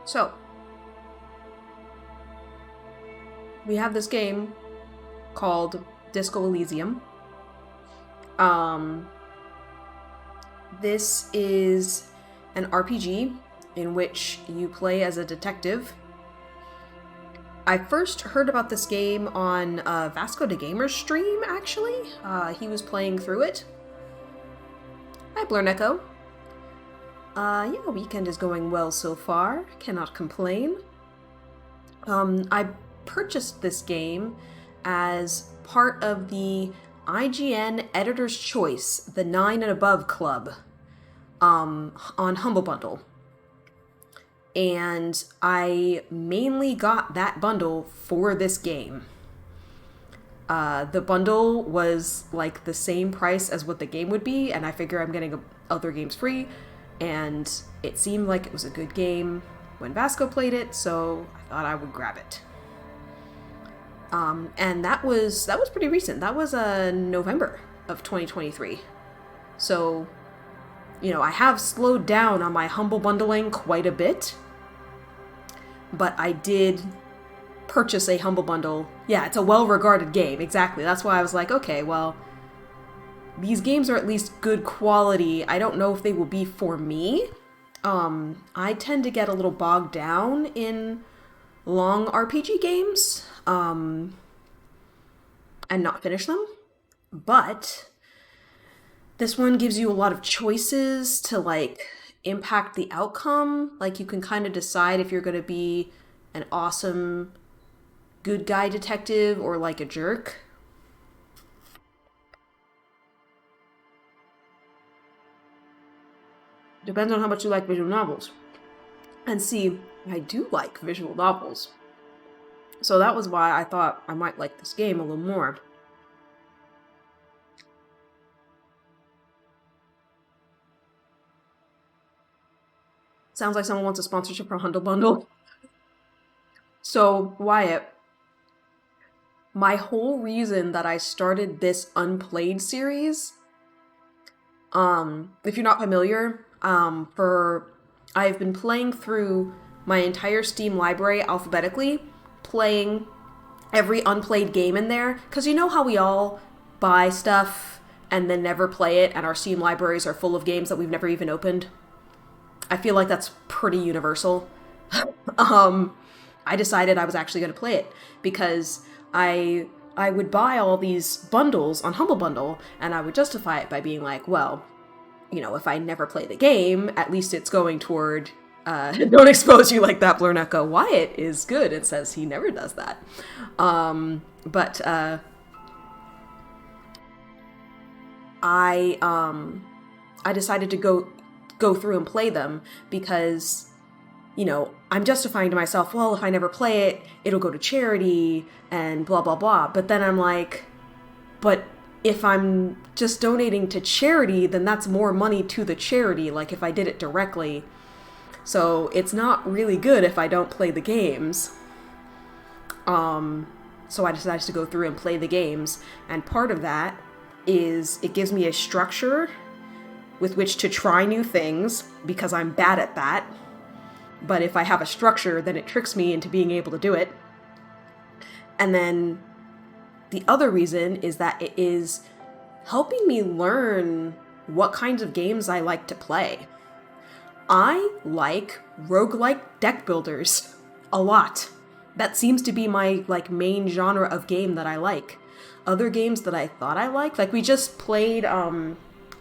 So, we have this game called Disco Elysium. Um, this is an RPG in which you play as a detective. I first heard about this game on Vasco da Gamer's stream, actually. He was playing through it. Hi, Blurn Echo. Yeah, weekend is going well so far. Cannot complain. I purchased this game as part of the IGN Editor's Choice, the 9 and Above Club, on Humble Bundle. And I mainly got that bundle for this game. The bundle was like the same price as what the game would be, and I figure I'm getting other games free, and it seemed like it was a good game when Vasco played it, so I thought I would grab it. And that was pretty recent. That was November of 2023. So, I have slowed down on my humble bundling quite a bit, but I did purchase a humble bundle. Yeah, it's a well-regarded game, exactly. That's why I was like, okay, well, these games are at least good quality. I don't know if they will be for me. I tend to get a little bogged down in long RPG games, and not finish them. But this one gives you a lot of choices to, impact the outcome. You can kind of decide if you're going to be an awesome good guy detective or, a jerk. Depends on how much you like visual novels. And see, I do like visual novels. So that was why I thought I might like this game a little more. Sounds like someone wants a sponsorship for Humble Bundle. So, Wyatt, my whole reason that I started this Unplayed series, if you're not familiar, I've been playing through my entire Steam library alphabetically, playing every Unplayed game in there, because you know how we all buy stuff and then never play it, and our Steam libraries are full of games that we've never even opened? I feel like that's pretty universal. I decided I was actually going to play it because I would buy all these bundles on Humble Bundle, and I would justify it by being like, well, if I never play the game, at least it's going toward don't expose you like that, Blurn Echo. Wyatt is good. It says he never does that. But I decided to go through and play them because, I'm justifying to myself, well, if I never play it, it'll go to charity and blah, blah, blah. But then I'm like, but if I'm just donating to charity, then that's more money to the charity, if I did it directly. So it's not really good if I don't play the games. So I decided to go through and play the games. And part of that is it gives me a structure with which to try new things because I'm bad at that. But if I have a structure, then it tricks me into being able to do it. And then the other reason is that it is helping me learn what kinds of games I like to play. I like roguelike deck builders a lot. That seems to be my main genre of game that I like. Other games that I thought I liked, we just played in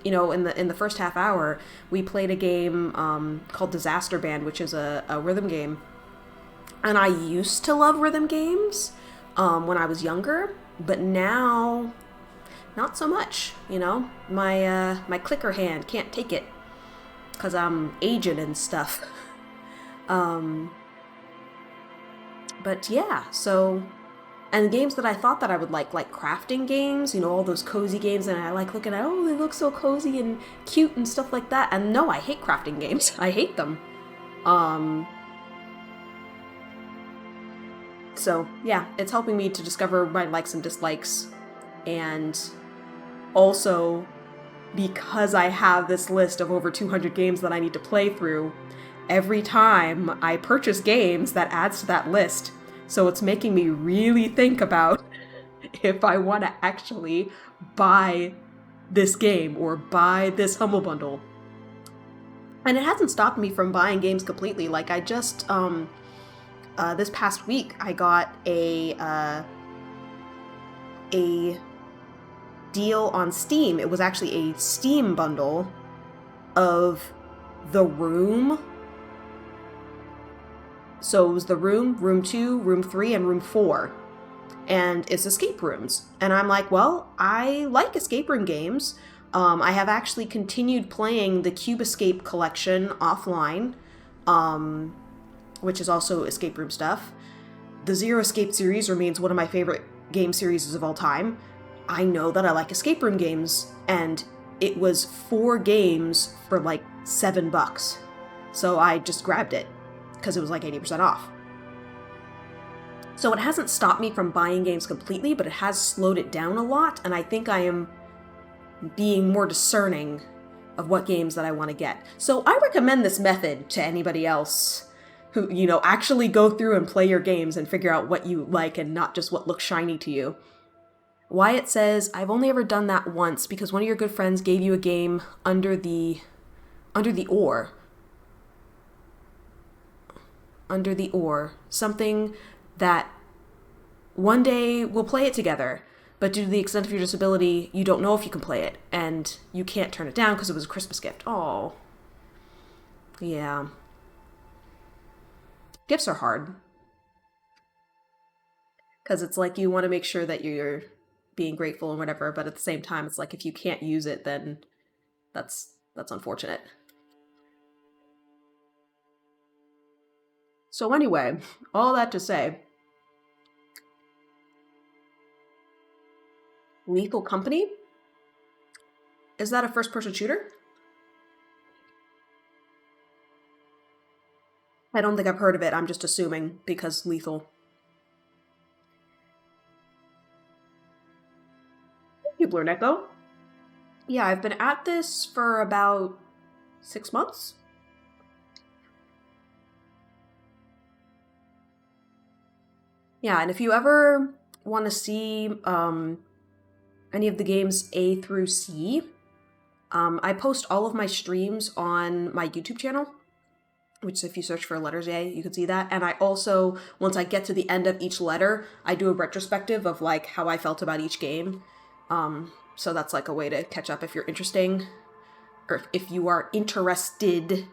the first half hour, we played a game called Disaster Band, which is a rhythm game. And I used to love rhythm games when I was younger, but now not so much. My clicker hand can't take it because I'm aging and stuff. But yeah, so, and games that I thought that I would like crafting games, all those cozy games, and I like looking at, oh, they look so cozy and cute and stuff like that. And no, I hate crafting games. I hate them. So yeah, it's helping me to discover my likes and dislikes. And also, because I have this list of over 200 games that I need to play through, every time I purchase games, that adds to that list. So it's making me really think about if I want to actually buy this game or buy this Humble Bundle. And it hasn't stopped me from buying games completely. Like, I just, this past week, I got a deal on Steam. It was actually a Steam bundle of The Room. So it was The Room, Room 2, Room 3, and Room 4. And it's escape rooms. And I'm like, well, I like escape room games. I have actually continued playing the Cube Escape collection offline, which is also escape room stuff. The Zero Escape series remains one of my favorite game series of all time. I know that I like escape room games, and it was 4 games for like $7. So I just grabbed it, because it was like 80% off. So it hasn't stopped me from buying games completely, but it has slowed it down a lot, and I think I am being more discerning of what games that I want to get. So I recommend this method to anybody else who, you know, actually go through and play your games and figure out what you like and not just what looks shiny to you. Wyatt says, I've only ever done that once because one of your good friends gave you a game under the oar. Under the oar. Something that one day we'll play it together, but due to the extent of your disability, you don't know if you can play it, and you can't turn it down because it was a Christmas gift. Oh. Yeah. Gifts are hard. Because it's like you want to make sure that you're being grateful and whatever, but at the same time, it's like if you can't use it, then that's unfortunate. So anyway, all that to say, Lethal Company? Is that a first-person shooter? I don't think I've heard of it. I'm just assuming because lethal. Thank you, Blur Neko. Yeah, I've been at this for about 6 months. Yeah, and if you ever want to see any of the games A through C, I post all of my streams on my YouTube channel, which if you search for letters A, you can see that. And I also, once I get to the end of each letter, I do a retrospective of like how I felt about each game. So that's like a way to catch up if you're interested, or if you are interested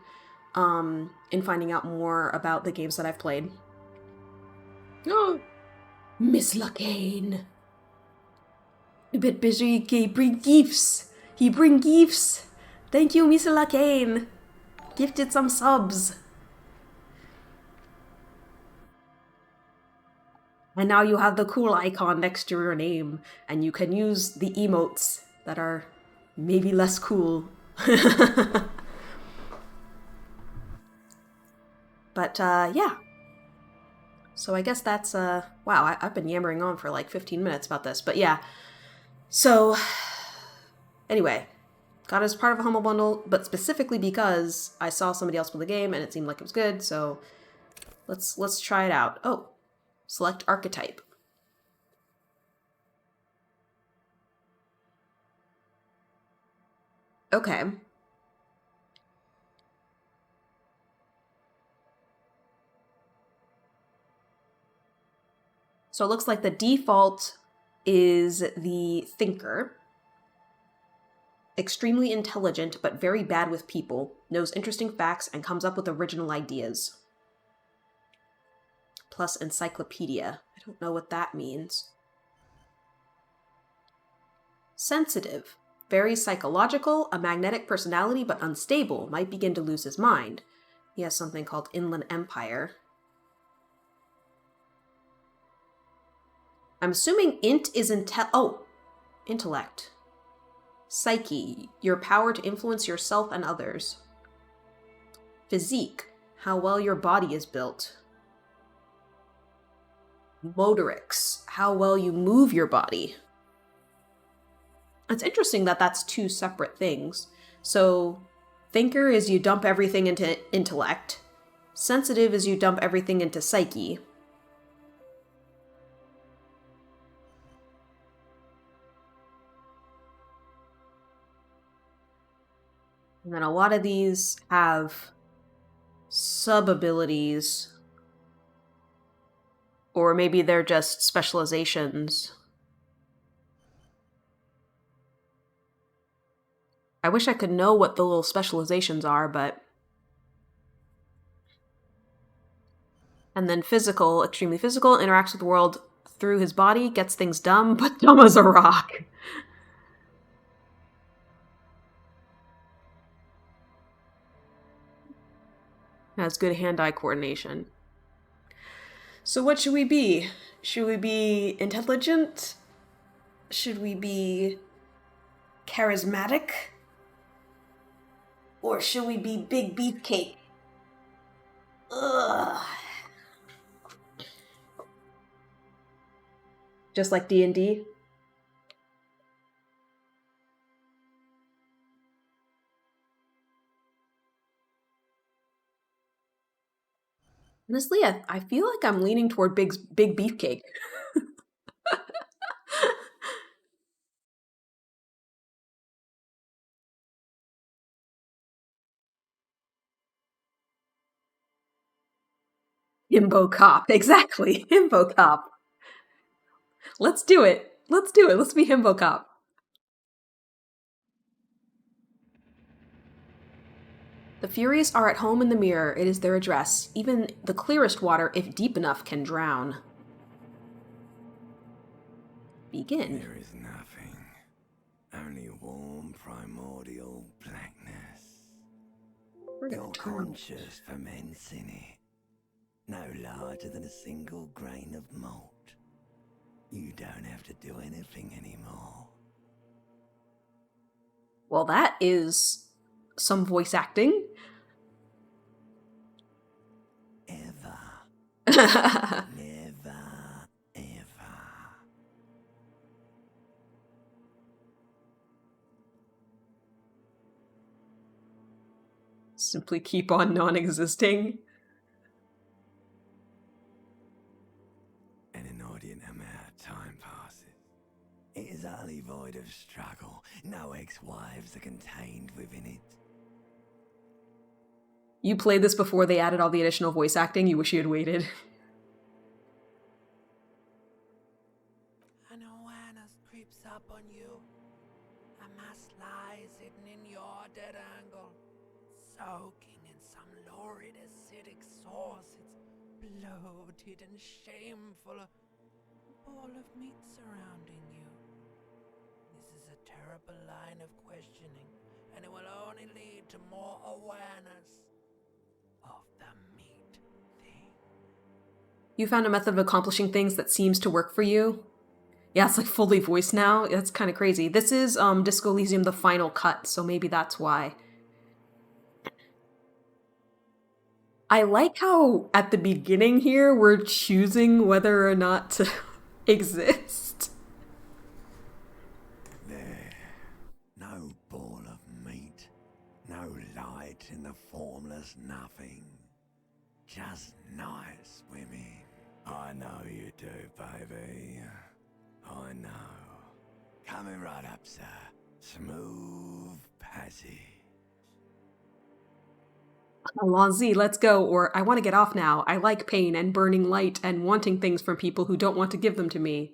in finding out more about the games that I've played. Oh, Miss Lacane. A bit busy, he bring gifts. He bring gifts. Thank you, Miss Lacane. Gifted some subs. And now you have the cool icon next to your name, and you can use the emotes that are maybe less cool. But, yeah. So I guess that's, wow, I've been yammering on for like 15 minutes about this, but yeah. So, anyway, got it as part of a Humble Bundle, but specifically because I saw somebody else play the game and it seemed like it was good, so let's try it out. Oh, select archetype. Okay. So it looks like the default is the thinker. Extremely intelligent, but very bad with people. Knows interesting facts and comes up with original ideas. Plus encyclopedia. I don't know what that means. Sensitive. Very psychological, a magnetic personality, but unstable. Might begin to lose his mind. He has something called Inland Empire. I'm assuming int is intellect. Psyche, your power to influence yourself and others. Physique, how well your body is built. Motorics, how well you move your body. It's interesting that that's 2 separate things. So Thinker is you dump everything into intellect. Sensitive is you dump everything into psyche. And then a lot of these have sub-abilities. Or maybe they're just specializations. I wish I could know what the little specializations are, but... And then physical, extremely physical, interacts with the world through his body, gets things dumb, but dumb as a rock. Has good hand-eye coordination. So what should we be? Should we be intelligent? Should we be charismatic? Or should we be big beefcake? Ugh. Just like D&D? Honestly, I feel like I'm leaning toward big beefcake. Himbo cop, exactly. Himbo cop. Let's do it. Let's do it. Let's be Himbo cop. The Furies are at home in the mirror. It is their address. Even the clearest water, if deep enough, can drown. Begin. There is nothing. Only warm primordial blackness. Your conscious ferments in it. No larger than a single grain of malt. You don't have to do anything anymore. Well, that is some voice acting. Ever. Never, ever. Simply keep on non-existing. An inordinate amount of time passes. It is utterly void of struggle. No ex-wives are contained within it. You played this before they added all the additional voice acting. You wish you had waited. An awareness creeps up on you. A mass lies hidden in your dead angle, soaking in some lurid acidic sauce. It's bloated and shameful. A ball of meat surrounding you. This is a terrible line of questioning, and it will only lead to more awareness of the meat thing. You found a method of accomplishing things that seems to work for you? Yeah, it's like fully voiced now. That's kind of crazy. This is Disco Elysium, the final cut, so maybe that's why. I like how at the beginning here we're choosing whether or not to exist. There, no ball of meat, no light in the formless nothing. Just night swimming. I know you do, baby. I know. Coming right up, sir. Smooth passage. Allons-y, let's go, or I want to get off now. I like pain and burning light and wanting things from people who don't want to give them to me.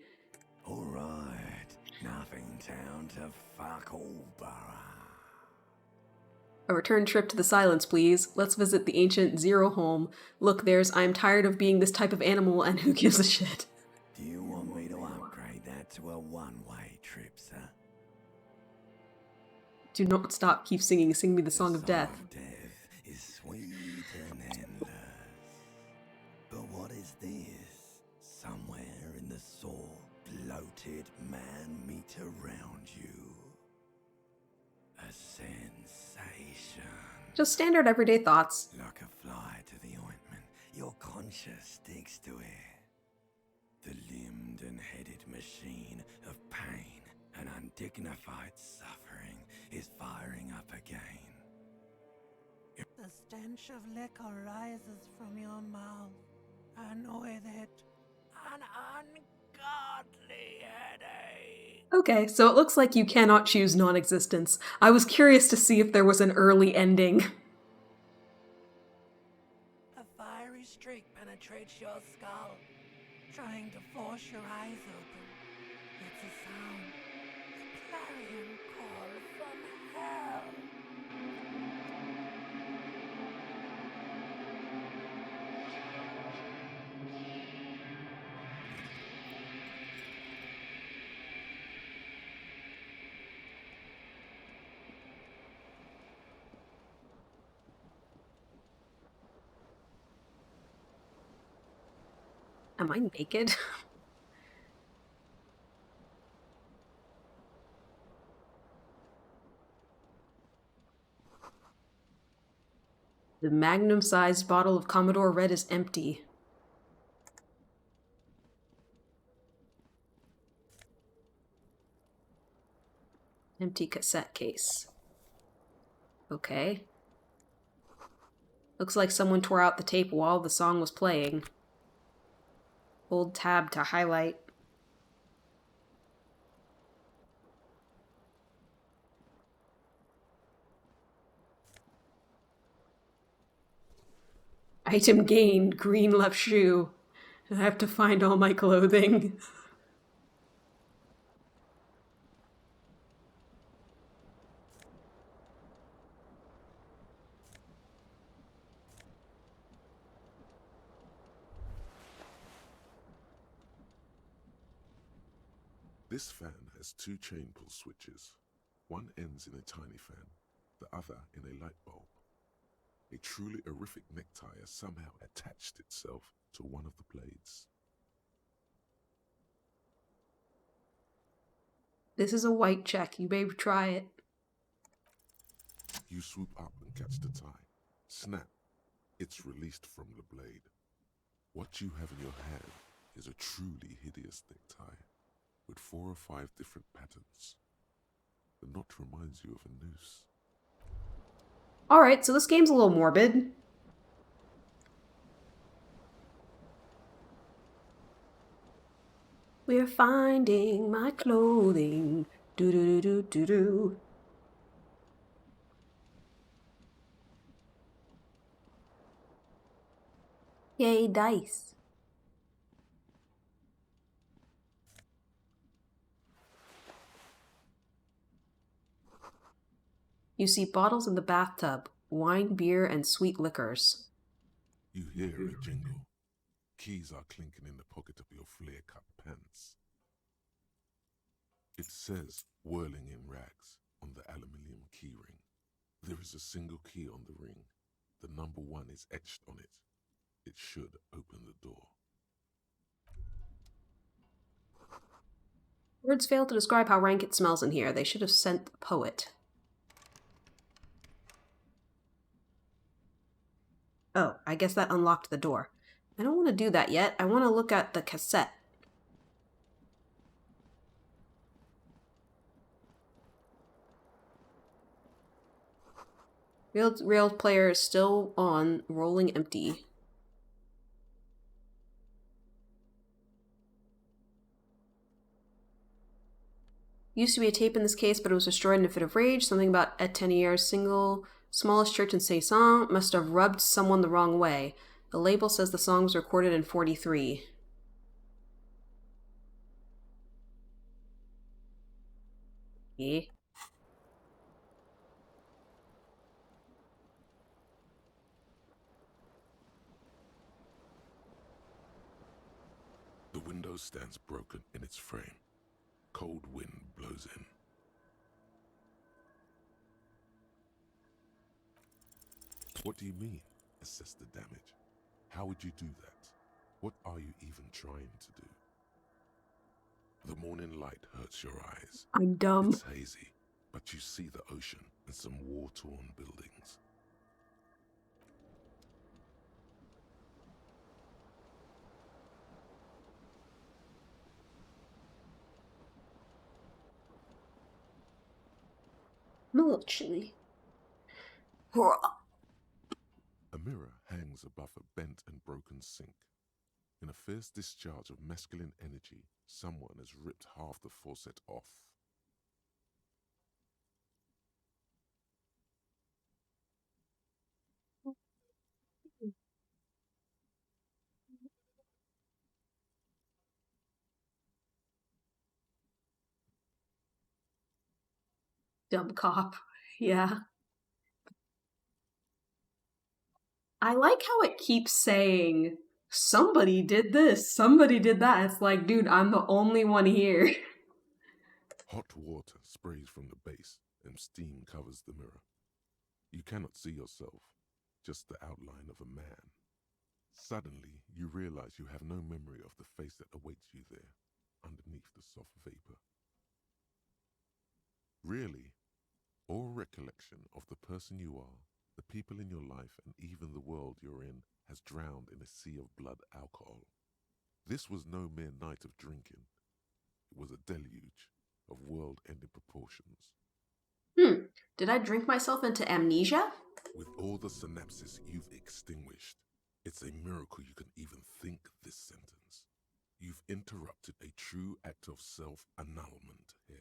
All right, nothing town to fuck all borough. A return trip to the silence, please. Let's visit the ancient Zero home. Look, there's I'm tired of being this type of animal and who gives a shit. Do you want me to upgrade that to a one-way trip, sir? Do not stop, keep singing. Sing me the song of death. Death is sweet and endless. But what is this? Somewhere in the soul, bloated man meet around you. A sensation. Just standard everyday thoughts. Like a fly to the ointment, your conscience sticks to it. The limbed and headed machine of pain and undignified suffering is firing up again. The stench of liquor rises from your mouth, and with it, an ungodly headache. Okay, so it looks like you cannot choose non-existence. I was curious to see if there was an early ending. A fiery streak penetrates your skull, trying to force your eyes open. It's a sound, a clarion call from hell. Am I naked? The magnum-sized bottle of Commodore Red is empty. Empty cassette case. Okay. Looks like someone tore out the tape while the song was playing. Hold tab to highlight. Item gained, green left shoe. I have to find all my clothing. This fan has two chain pull switches. One ends in a tiny fan, the other in a light bulb. A truly horrific necktie has somehow attached itself to one of the blades. This is a white check. You may try it. You swoop up and catch the tie. Snap! It's released from the blade. What you have in your hand is a truly hideous necktie, with 4 or 5 different patterns. The knot reminds you of a noose. Alright, so this game's a little morbid. We're finding my clothing. Do-do-do-do-do-do. Yay, dice. You see bottles in the bathtub, wine, beer, and sweet liquors. You hear a jingle. Keys are clinking in the pocket of your flare-cut pants. It says, whirling in rags, on the aluminium keyring. There is a single key on the ring. The number 1 is etched on it. It should open the door. Words fail to describe how rank it smells in here. They should have sent the poet. Oh, I guess that unlocked the door. I don't want to do that yet. I want to look at the cassette. Rail player is still on, rolling empty. Used to be a tape in this case, but it was destroyed in a fit of rage. Something about Etenier's single, smallest church in Cesson must have rubbed someone the wrong way. The label says the song was recorded in 43. Yeah. The window stands broken in its frame. Cold wind blows in. What do you mean, assess the damage? How would you do that? What are you even trying to do? The morning light hurts your eyes. I'm dumb. It's hazy, but you see the ocean and some war-torn buildings. I'm a little chilly. mirror hangs above a bent and broken sink. In a fierce discharge of masculine energy, someone has ripped half the faucet off. Dumb cop. Yeah. I like how it keeps saying, somebody did this, somebody did that. It's like, dude, I'm the only one here. Hot water sprays from the base and steam covers the mirror. You cannot see yourself, just the outline of a man. Suddenly, you realize you have no memory of the face that awaits you there, underneath the soft vapor. Really, all recollection of the person you are, the people in your life, and even the world you're in has drowned in a sea of blood alcohol. This was no mere night of drinking. It was a deluge of world-ending proportions. Did I drink myself into amnesia? With all the synapses you've extinguished, it's a miracle you can even think this sentence. You've interrupted a true act of self-annulment here.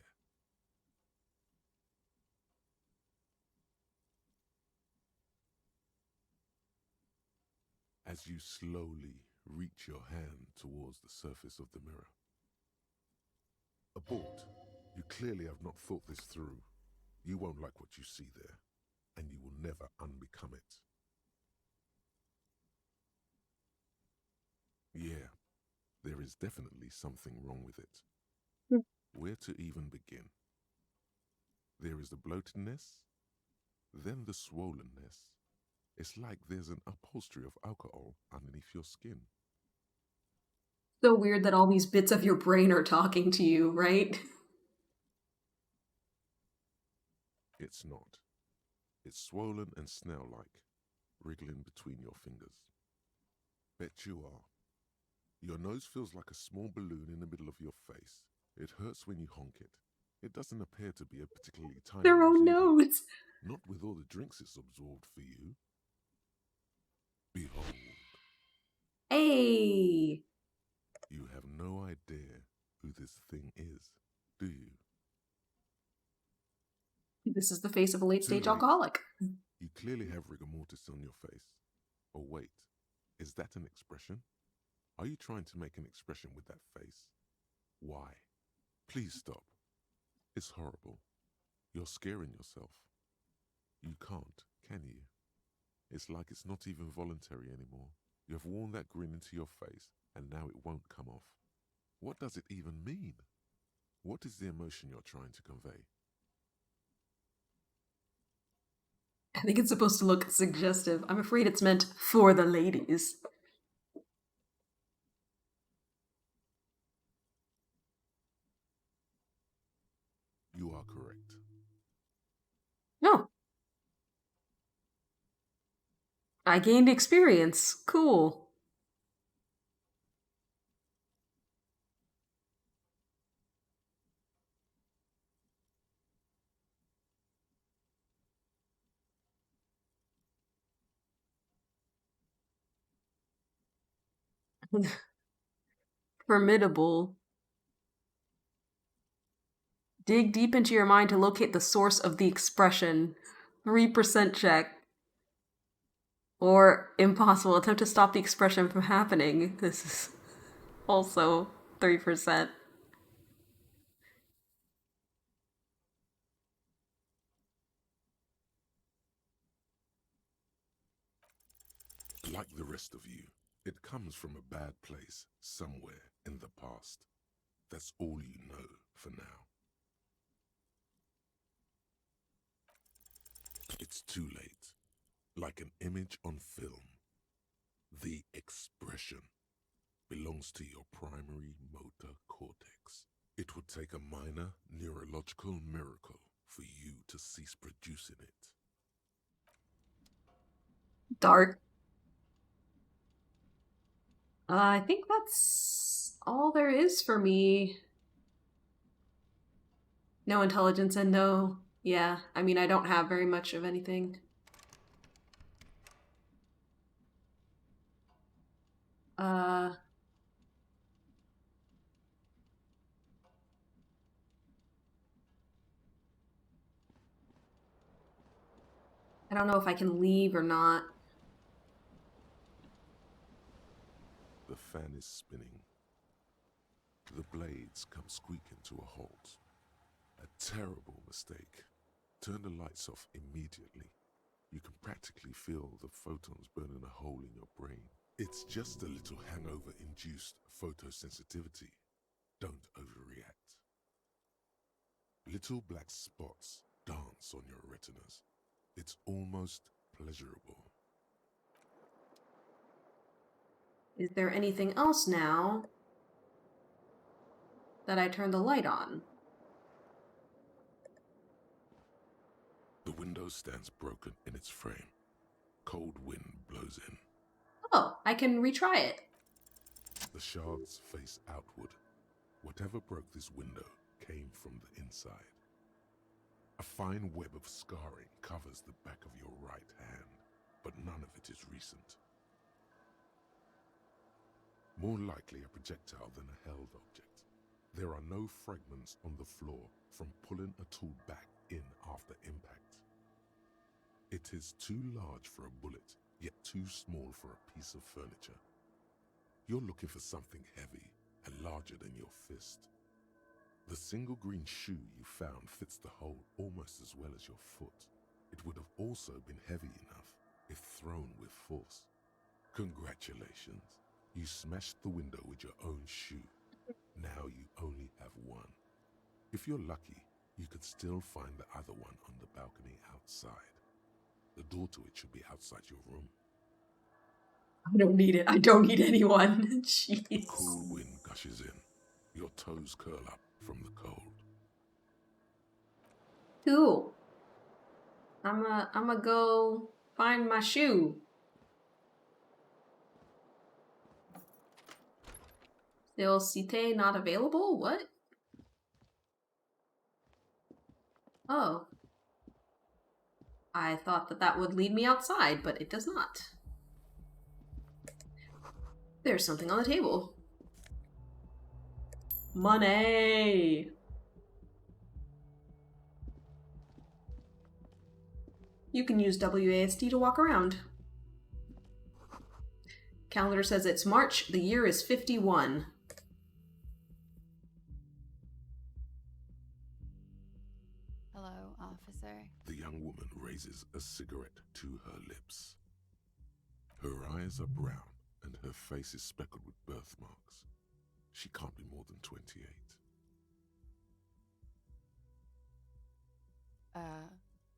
As you slowly reach your hand towards the surface of the mirror. Abort. You clearly have not thought this through. You won't like what you see there, and you will never unbecome it. Yeah, there is definitely something wrong with it. Where to even begin? There is the bloatedness, then the swollenness. It's like there's an upholstery of alcohol underneath your skin. So weird that all these bits of your brain are talking to you, right? It's not. It's swollen and snail-like, wriggling between your fingers. Bet you are. Your nose feels like a small balloon in the middle of your face. It hurts when you honk it. It doesn't appear to be a particularly tiny Their own nose either. nose. Not with all the drinks it's absorbed for you. Behold. Hey! You have no idea who this thing is, do you? This is the face of a late-stage Too late. alcoholic. You clearly have rigor mortis on your face. Oh wait, is that an expression? Are you trying to make an expression with that face? Why? Please stop. It's horrible. You're scaring yourself. You can't, can you? It's like it's not even voluntary anymore. You have worn that grin into your face, and now it won't come off. What does it even mean? What is the emotion you're trying to convey? I think it's supposed to look suggestive. I'm afraid it's meant for the ladies. You are correct. No. I gained experience. Cool. Formidable. Dig deep into your mind to locate the source of the expression. 3% check. Or impossible. Attempt to stop the expression from happening. This is also 3%. Like the rest of you, it comes from a bad place somewhere in the past. That's all you know for now. It's too late. Like an image on film. The expression belongs to your primary motor cortex. It would take a minor neurological miracle for you to cease producing it. Dark. I think that's all there is for me. No intelligence and no... Yeah, I mean, I don't have very much of anything. Uh... I don't know if I can leave or not. The fan is spinning. The blades come squeaking to a halt. A terrible mistake. Turn the lights off immediately. You can practically feel the photons burning a hole in your brain. It's just a little hangover-induced photosensitivity. Don't overreact. Little black spots dance on your retinas. It's almost pleasurable. Is there anything else now that I turn the light on? The window stands broken in its frame. Cold wind blows in. Oh, I can retry it. The shards face outward. Whatever broke this window came from the inside. A fine web of scarring covers the back of your right hand, but none of it is recent. More likely a projectile than a held object. There are no fragments on the floor from pulling a tool back in after impact. It is too large for a bullet, yet too small for a piece of furniture. You're looking for something heavy and larger than your fist. The single green shoe you found fits the hole almost as well as your foot. It would have also been heavy enough if thrown with force. Congratulations. You smashed the window with your own shoe. Now you only have one. If you're lucky, you could still find the other one on the balcony outside. The door to it should be outside your room. I don't need it. I don't need anyone. Jeez. Cool wind gushes in. Your toes curl up from the cold. Cool. I'ma go find my shoe. Still Cite not available? What? Oh. I thought that would lead me outside, but it does not. There's something on the table. Money! You can use WASD to walk around. Calendar says it's March, the year is 51. Hello, officer. The young woman raises a cigarette to her lips. Her eyes are brown and her face is speckled with birthmarks. She can't be more than 28.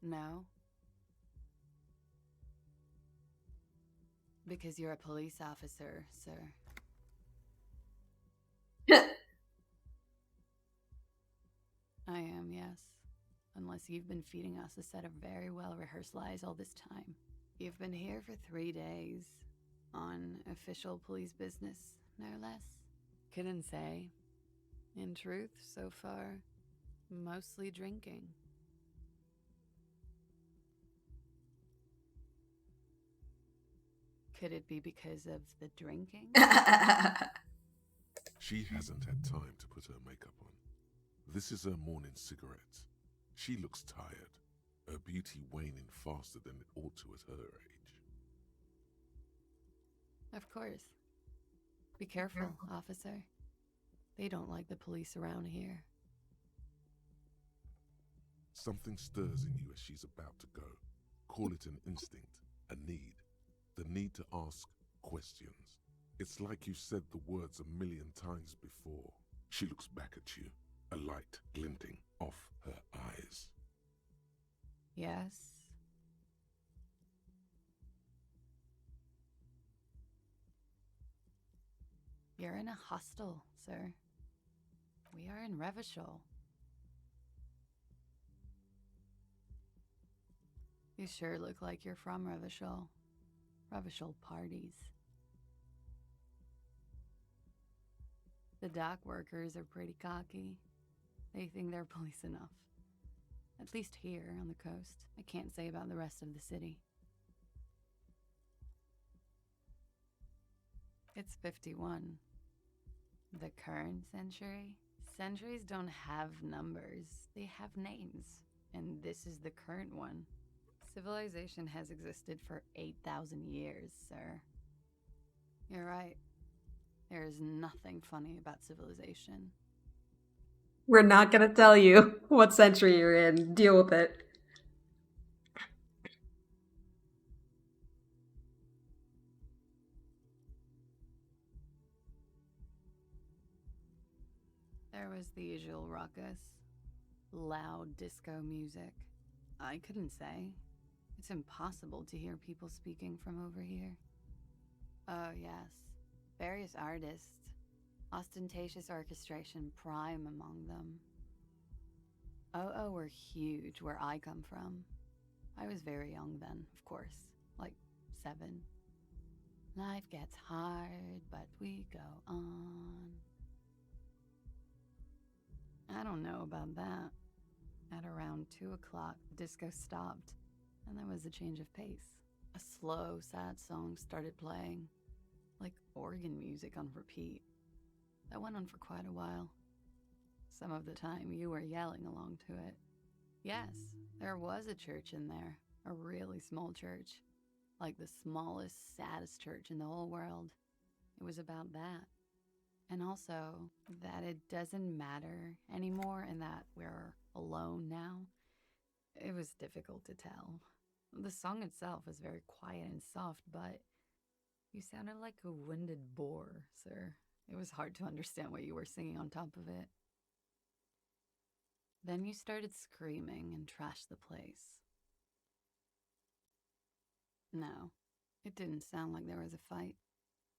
No. Because you're a police officer, sir. I am, yes. Unless you've been feeding us a set of very well-rehearsed lies all this time. You've been here for 3 days. On official police business, no less. Couldn't say. In truth, so far, mostly drinking. Could it be because of the drinking? She hasn't had time to put her makeup on. This is her morning cigarette. She looks tired, her beauty waning faster than it ought to at her age. Of course. Be careful, officer. They don't like the police around here. Something stirs in you as she's about to go. Call it an instinct, a need. The need to ask questions. It's like you said the words 1,000,000 times before. She looks back at you, a light glinting off her eyes. Yes? You're in a hostel, sir. We are in Revachol. You sure look like you're from Revachol. Revachol parties. The dock workers are pretty cocky. They think they're police enough. At least here on the coast. I can't say about the rest of the city. It's 51. The current century? Centuries don't have numbers, they have names. And this is the current one. Civilization has existed for 8,000 years, sir. You're right. There is nothing funny about civilization. We're not gonna tell you what century you're in. Deal with it. There was the usual ruckus. Loud disco music. I couldn't say. It's impossible to hear people speaking from over here. Oh, yes. Various artists. Ostentatious orchestration prime among them. Oh, were huge where I come from. I was very young then, of course. Like 7. Life gets hard, but we go on. I don't know about that. At around 2 o'clock, the disco stopped, and there was a change of pace. A slow, sad song started playing, like organ music on repeat. That went on for quite a while. Some of the time, you were yelling along to it. Yes, there was a church in there, a really small church, like the smallest, saddest church in the whole world. It was about that. And also, that it doesn't matter anymore and that we're alone now. It was difficult to tell. The song itself was very quiet and soft, but you sounded like a winded boar, sir. It was hard to understand what you were singing on top of it. Then you started screaming and trashed the place. No, it didn't sound like there was a fight.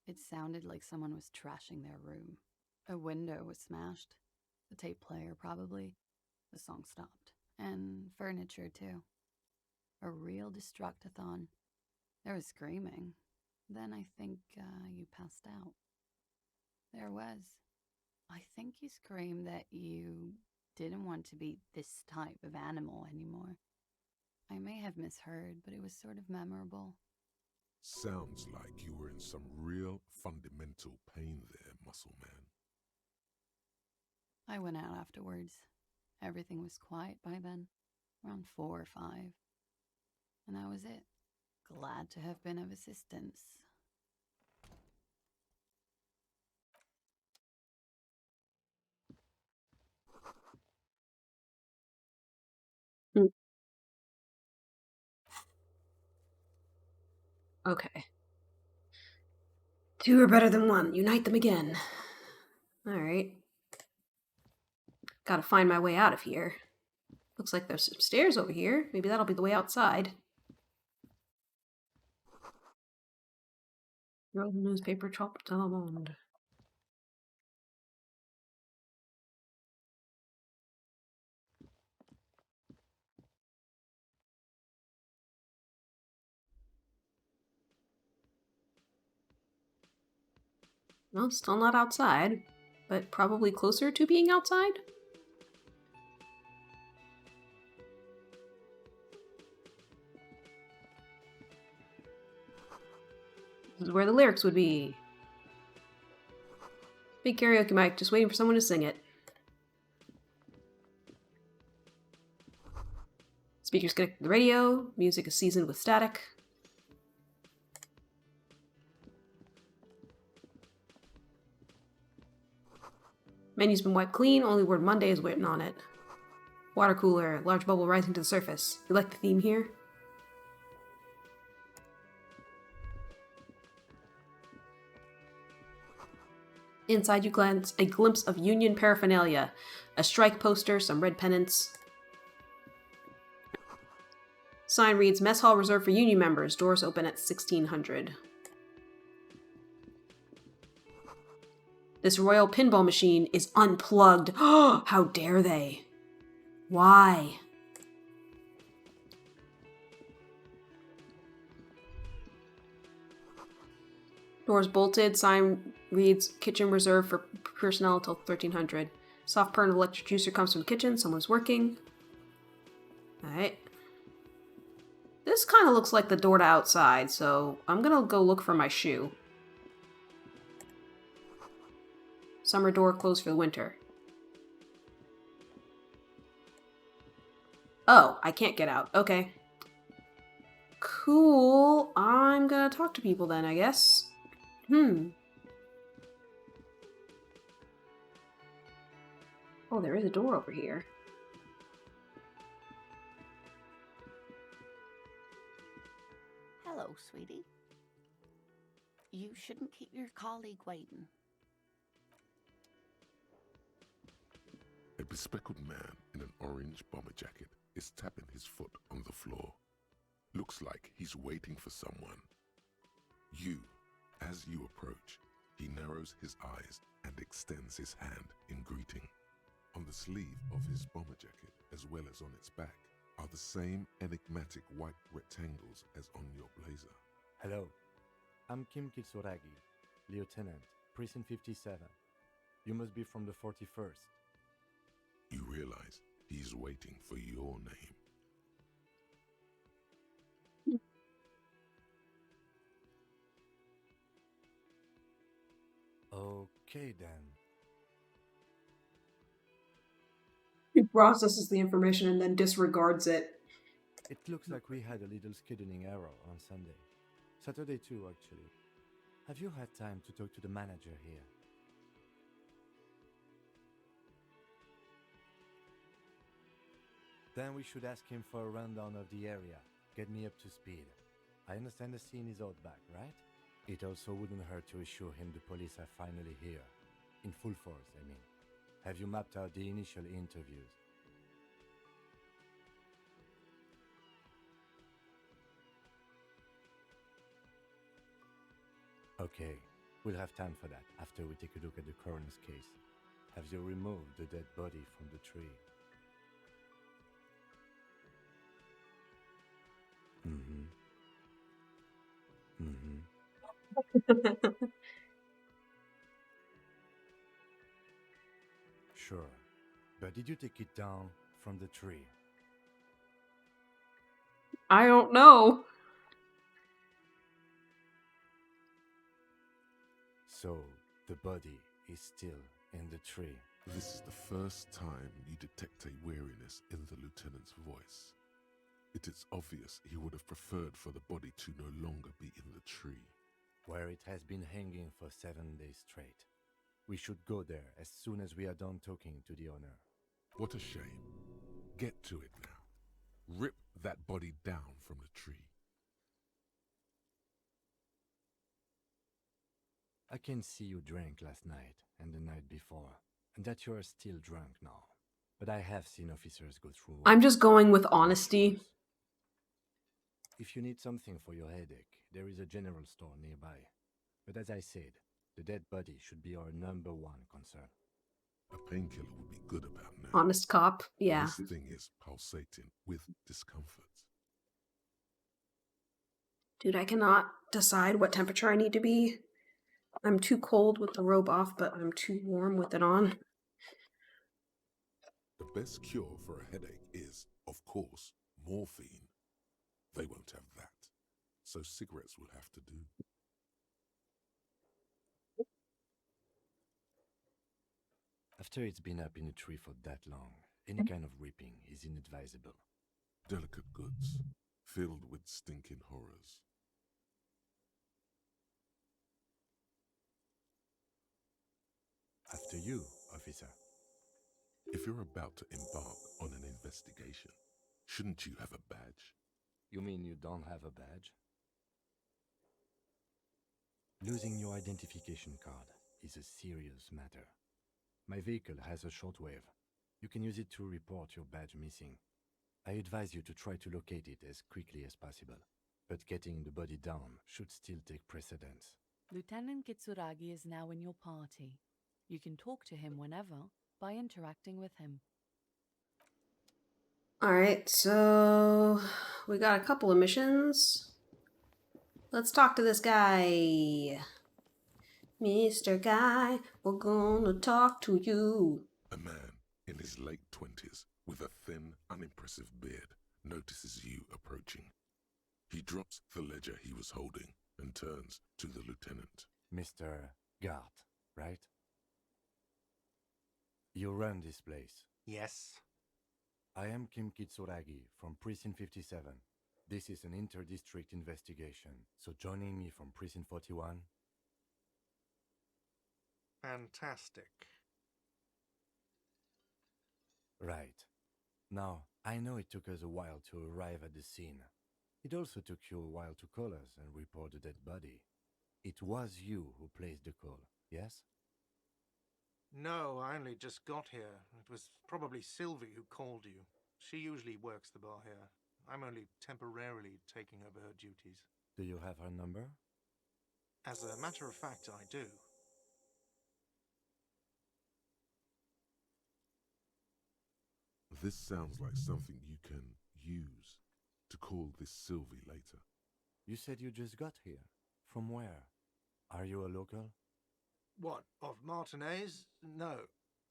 It sounded like someone was trashing their room. A window was smashed. The tape player, probably. The song stopped. And furniture, too. A real destructathon. There was screaming. Then I think you passed out. There was. I think you screamed that you didn't want to be this type of animal anymore. I may have misheard, but it was sort of memorable. Sounds like you were in some real fundamental pain there, muscle man. I went out afterwards. Everything was quiet by then, around 4 or 5. And that was it. Glad to have been of assistance. Okay. 2 are better than 1. Unite them again. Alright. Gotta find my way out of here. Looks like there's some stairs over here. Maybe that'll be the way outside. Roll the newspaper, chop telemond. Well, still not outside, but probably closer to being outside? This is where the lyrics would be. Big karaoke mic, just waiting for someone to sing it. Speakers connect to the radio, music is seasoned with static. Menu's been wiped clean, only word Monday is written on it. Water cooler, large bubble rising to the surface. You like the theme here? Inside you glance a glimpse of Union paraphernalia. A strike poster, some red pennants. Sign reads, Mess Hall reserved for Union members. Doors open at 1600. This royal pinball machine is unplugged. How dare they? Why? Doors bolted. Sign reads, kitchen reserved for personnel until 1300. Soft purr of electric juicer comes from the kitchen. Someone's working. Alright. This kind of looks like the door to outside, so I'm gonna go look for my shoe. Summer door closed for the winter. Oh, I can't get out. Okay. Cool. I'm gonna talk to people then, I guess. Oh, there is a door over here. Hello, sweetie. You shouldn't keep your colleague waiting. A bespectacled man in an orange bomber jacket is tapping his foot on the floor. Looks like he's waiting for someone. As you approach, he narrows his eyes and extends his hand in greeting. On the sleeve of his bomber jacket, as well as on its back, are the same enigmatic white rectangles as on your blazer. Hello, I'm Kim Kitsuragi, Lieutenant, Precinct 57. You must be from the 41st. You realize he's waiting for your name. Okay then. He processes the information and then disregards it. It looks like we had a little scheduling error on Sunday. Saturday too, actually. Have you had time to talk to the manager here? Then we should ask him for a rundown of the area. Get me up to speed. I understand the scene is out back, right? It also wouldn't hurt to assure him the police are finally here. In full force, I mean. Have you mapped out the initial interviews? Okay, we'll have time for that after we take a look at the coroner's case. Have you removed the dead body from the tree? Sure. But did you take it down from the tree? I don't know. So, the body is still in the tree. This is the first time you detect a weariness in the lieutenant's voice. It is obvious he would have preferred for the body to no longer be in the tree. Where it has been hanging for 7 days straight. We should go there as soon as we are done talking to the owner. What a shame. Get to it now. Rip that body down from the tree. I can see you drank last night and the night before, and that you are still drunk now. But I have seen officers go through... I'm just going with honesty. If you need something for your headache, there is a general store nearby. But as I said, the dead body should be our #1 concern. A painkiller would be good about now. Honest cop, yeah. This thing is pulsating with discomfort. Dude, I cannot decide what temperature I need to be. I'm too cold with the robe off, but I'm too warm with it on. The best cure for a headache is, of course, morphine. They won't have that, so cigarettes will have to do. After it's been up in a tree for that long, any kind of ripping is inadvisable. Delicate goods, filled with stinking horrors. After you, officer. If you're about to embark on an investigation, shouldn't you have a badge? You mean you don't have a badge? Losing your identification card is a serious matter. My vehicle has a shortwave. You can use it to report your badge missing. I advise you to try to locate it as quickly as possible, but getting the body down should still take precedence. Lieutenant Kitsuragi is now in your party. You can talk to him whenever by interacting with him. Alright, so we got a couple of missions. Let's talk to this guy. Mr. Guy, we're gonna talk to you. A man in his late 20s with a thin, unimpressive beard notices you approaching. He drops the ledger he was holding and turns to the lieutenant. Mr. Gart, right? You run this place. Yes. I am Kim Kitsuragi from Precinct 57. This is an inter-district investigation, so joining me from Precinct 41... Fantastic. Right. Now, I know it took us a while to arrive at the scene. It also took you a while to call us and report the dead body. It was you who placed the call, yes? No, I only just got here. It was probably Sylvie who called you. She usually works the bar here. I'm only temporarily taking over her duties. Do you have her number? As a matter of fact, I do. This sounds like something you can use to call this Sylvie later. You said you just got here. From where? Are you a local? What, of Martinez? No,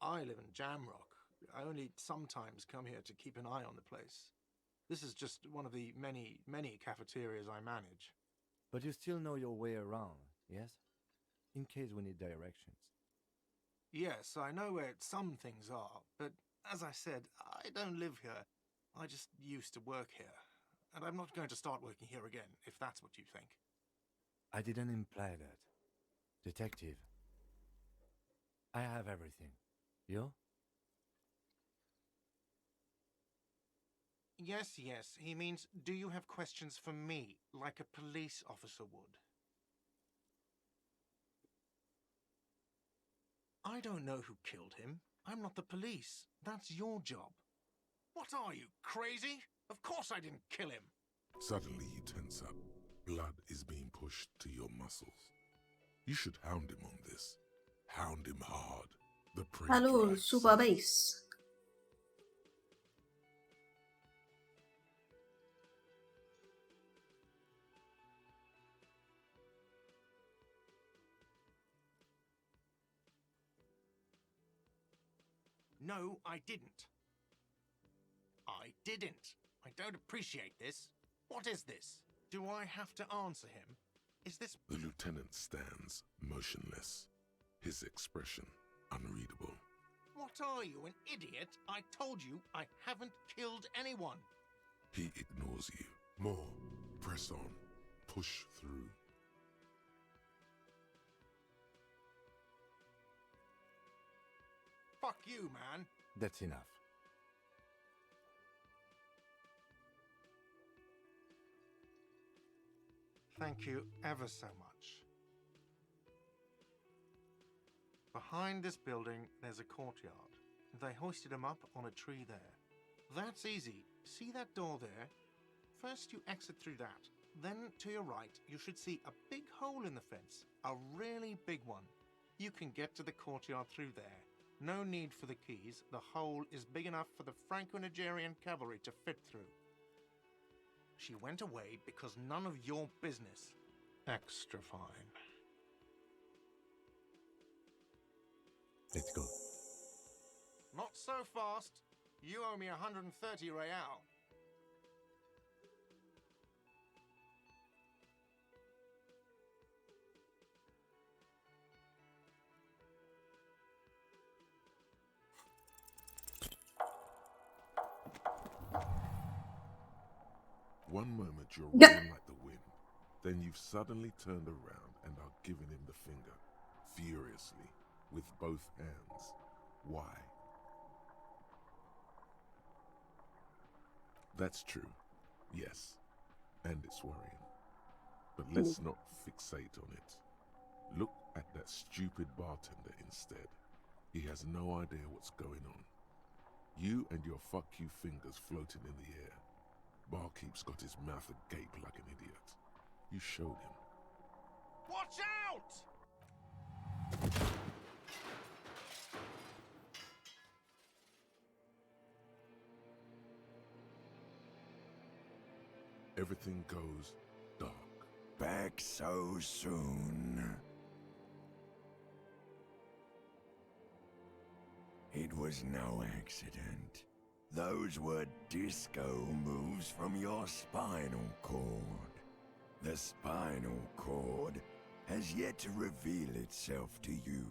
I live in Jamrock. I only sometimes come here to keep an eye on the place. This is just one of the many, many cafeterias I manage. But you still know your way around, yes? In case we need directions. Yes, I know where some things are, but as I said, I don't live here. I just used to work here. And I'm not going to start working here again, if that's what you think. I didn't imply that. Detective. I have everything. You? Yes, he means, do you have questions for me, like a police officer would? I don't know who killed him. I'm not the police. That's your job. What are you, crazy? Of course I didn't kill him. Suddenly you tense up. Blood is being pushed to your muscles. You should hound him on this. Hound him hard. The prey Hello, drives Super south. Bass. No, I didn't. I didn't. I don't appreciate this. What is this? Do I have to answer him? Is this... The lieutenant stands motionless, his expression unreadable. What are you, an idiot? I told you I haven't killed anyone. He ignores you. More. Press on. Push through. Fuck you, man. That's enough. Thank you ever so much. Behind this building, there's a courtyard. They hoisted him up on a tree there. That's easy. See that door there? First you exit through that. Then, to your right, you should see a big hole in the fence. A really big one. You can get to the courtyard through there. No need for the keys. The hole is big enough for the Franco-Nigerian cavalry to fit through. She went away because none of your business. Extra fine. Let's go. Not so fast. You owe me 130 real. One moment you're Yeah. running like the wind, then you've suddenly turned around and are giving him the finger, furiously, with both hands. Why? That's true, yes, and it's worrying. But let's not fixate on it. Look at that stupid bartender instead. He has no idea what's going on. You and your fuck you fingers floating in the air. Barkeep's got his mouth agape like an idiot. You showed him. Watch out! Everything goes dark. Back so soon. It was no accident. Those were disco moves from your spinal cord. The spinal cord has yet to reveal itself to you.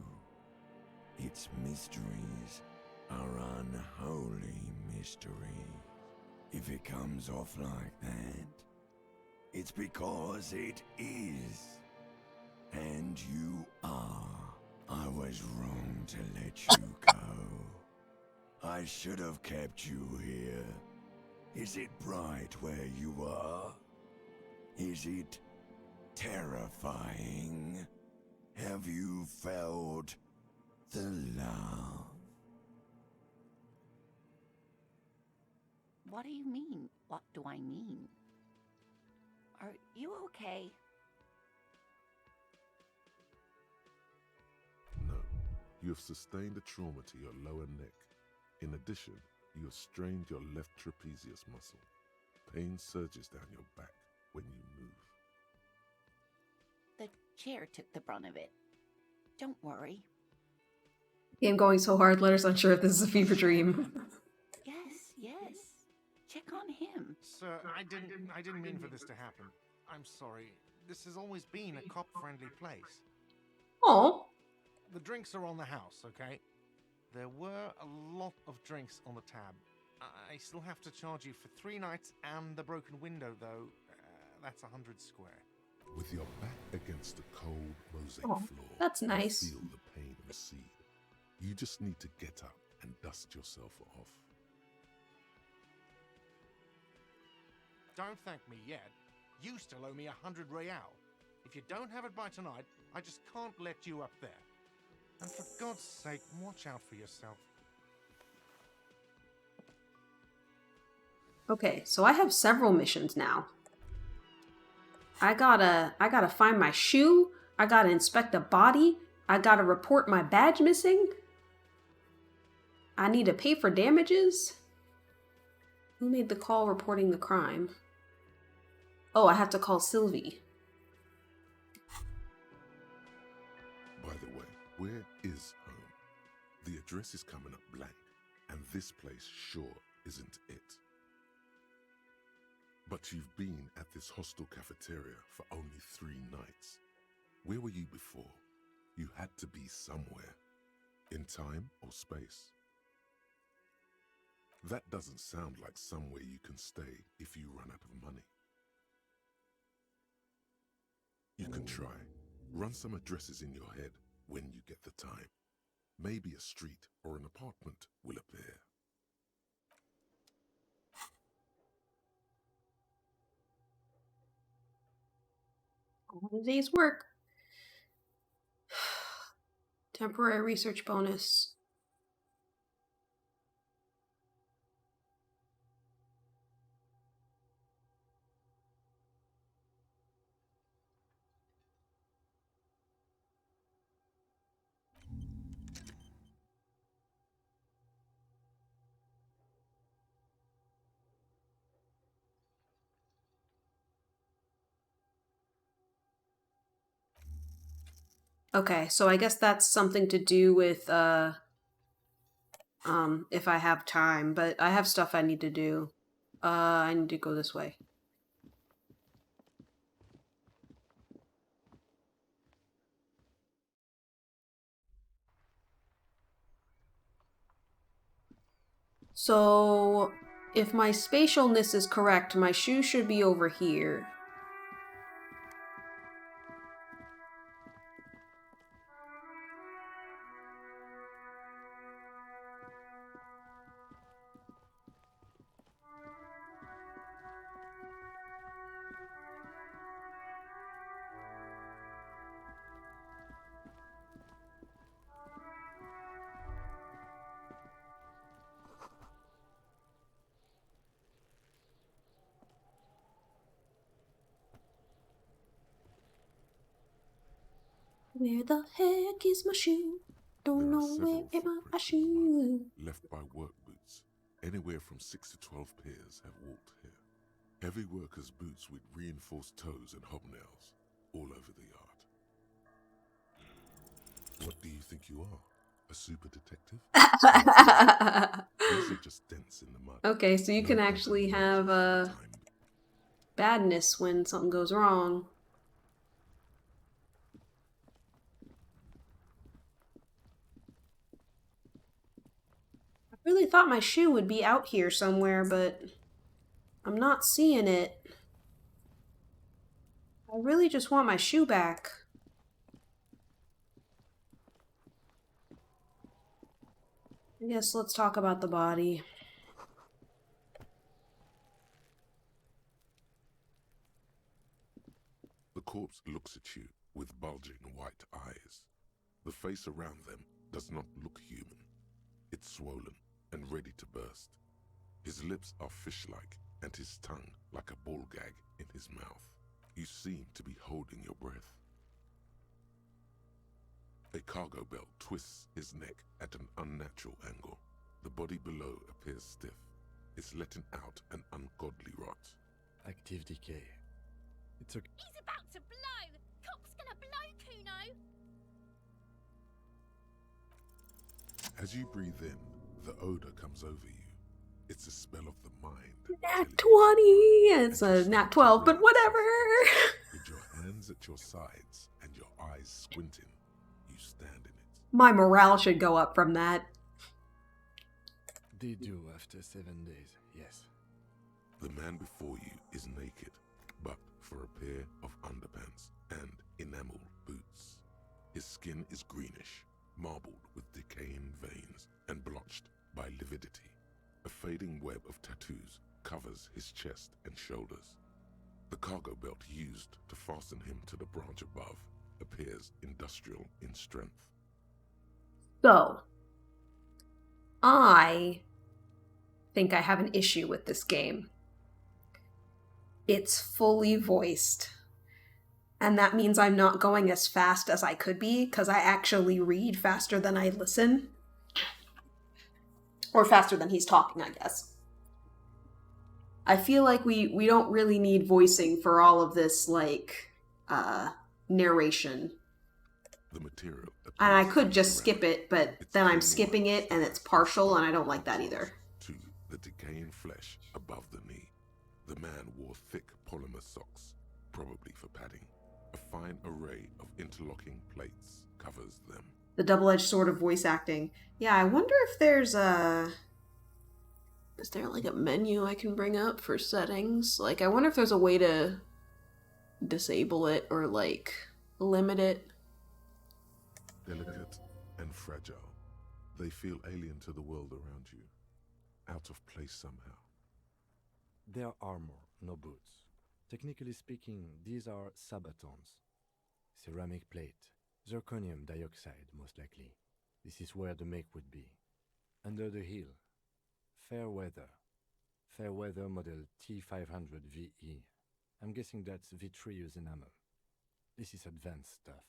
Its mysteries are unholy mysteries. If it comes off like that, it's because it is. And you are. I was wrong to let you go. I should have kept you here. Is it bright where you are? Is it terrifying? Have you felt the love? What do you mean? What do I mean? Are you okay? No, you have sustained a trauma to your lower neck. In addition, you have strained your left trapezius muscle. Pain surges down your back when you move. The chair took the brunt of it. Don't worry. Game going so hard, let us unsure if this is a fever dream. Yes. Check on him. Sir, I didn't mean for this to happen. I'm sorry. This has always been a cop-friendly place. Oh, The drinks are on the house, okay? There were a lot of drinks on the tab. I still have to charge you for 3 nights and the broken window, though. That's 100 square. With your back against the cold mosaic Oh, floor, that's you nice. feel the pain recede. You just need to get up and dust yourself off. Don't thank me yet. You still owe me 100 real. If you don't have it by tonight, I just can't let you up there. And for God's sake, watch out for yourself. okay, so I have several missions now. I gotta find my shoe. I gotta inspect a body. I gotta report my badge missing. I need to pay for damages. Who made the call reporting the crime? Oh, I have to call Sylvie. By the way, where is home? The address is coming up blank, and this place sure isn't it. But you've been at this hostel cafeteria for only 3 nights. Where were you before? You had to be somewhere. In time or space? That doesn't sound like somewhere you can stay if you run out of money. You can try. Run some addresses in your head when you get the time. Maybe a street or an apartment will appear. All the day's work. Temporary research bonus. Okay, so I guess that's something to do with if I have time, but I have stuff I need to do. I need to go this way. So, if my spatialness is correct, my shoe should be over here. Where the heck is my shoe? Don't There are know where several am my footprints of shoe? blood left by work boots. Anywhere from 6 to 12 pairs have walked here. Heavy workers' boots with reinforced toes and hobnails all over the yard. What do you think you are? A super detective? These are just dents in the mud. Okay, so you No can concrete actually marks have for the time. badness when something goes wrong. Really thought my shoe would be out here somewhere, but I'm not seeing it. I really just want my shoe back. I guess let's talk about the body. The corpse looks at you with bulging white eyes. The face around them does not look human. It's swollen and ready to burst. His lips are fish-like and his tongue like a ball gag in his mouth. You seem to be holding your breath. A cargo belt twists his neck at an unnatural angle. The body below appears stiff. It's letting out an ungodly rot. Active decay. It's okay. He's about to blow! Cock's gonna blow, Kuno! As you breathe in, the odor comes over you. It's a spell of the mind. Nat 20! It's a nat 12, but whatever! With your hands at your sides and your eyes squinting, you stand in it. My morale should go up from that. They do after 7 days, yes. The man before you is naked, but for a pair of underpants and enamel boots. His skin is greenish, marbled with decaying veins and blotched by lividity. A fading web of tattoos covers his chest and shoulders. The cargo belt used to fasten him to the branch above appears industrial in strength. So, I think I have an issue with this game. It's fully voiced. And that means I'm not going as fast as I could be, because I actually read faster than I listen. Or faster than he's talking, I guess. I feel like we don't really need voicing for all of this, like, narration. The material And I could just skip it, but then I'm skipping it and it's partial, and I don't like that either. To the decaying flesh above the knee. The man wore thick polymer socks, probably for padding. A fine array of interlocking plates covers them. The double-edged sword of voice acting. Yeah, I wonder if there's a... Is there, like, a menu I can bring up for settings? Like, I wonder if there's a way to disable it or, like, limit it. Delicate and fragile. They feel alien to the world around you. Out of place somehow. They are armor, no boots. Technically speaking, these are sabatons. Ceramic plate. Zirconium dioxide, most likely. This is where the make would be. Under the heel. Fair weather. Fair weather model T500VE. I'm guessing that's vitreous enamel. This is advanced stuff.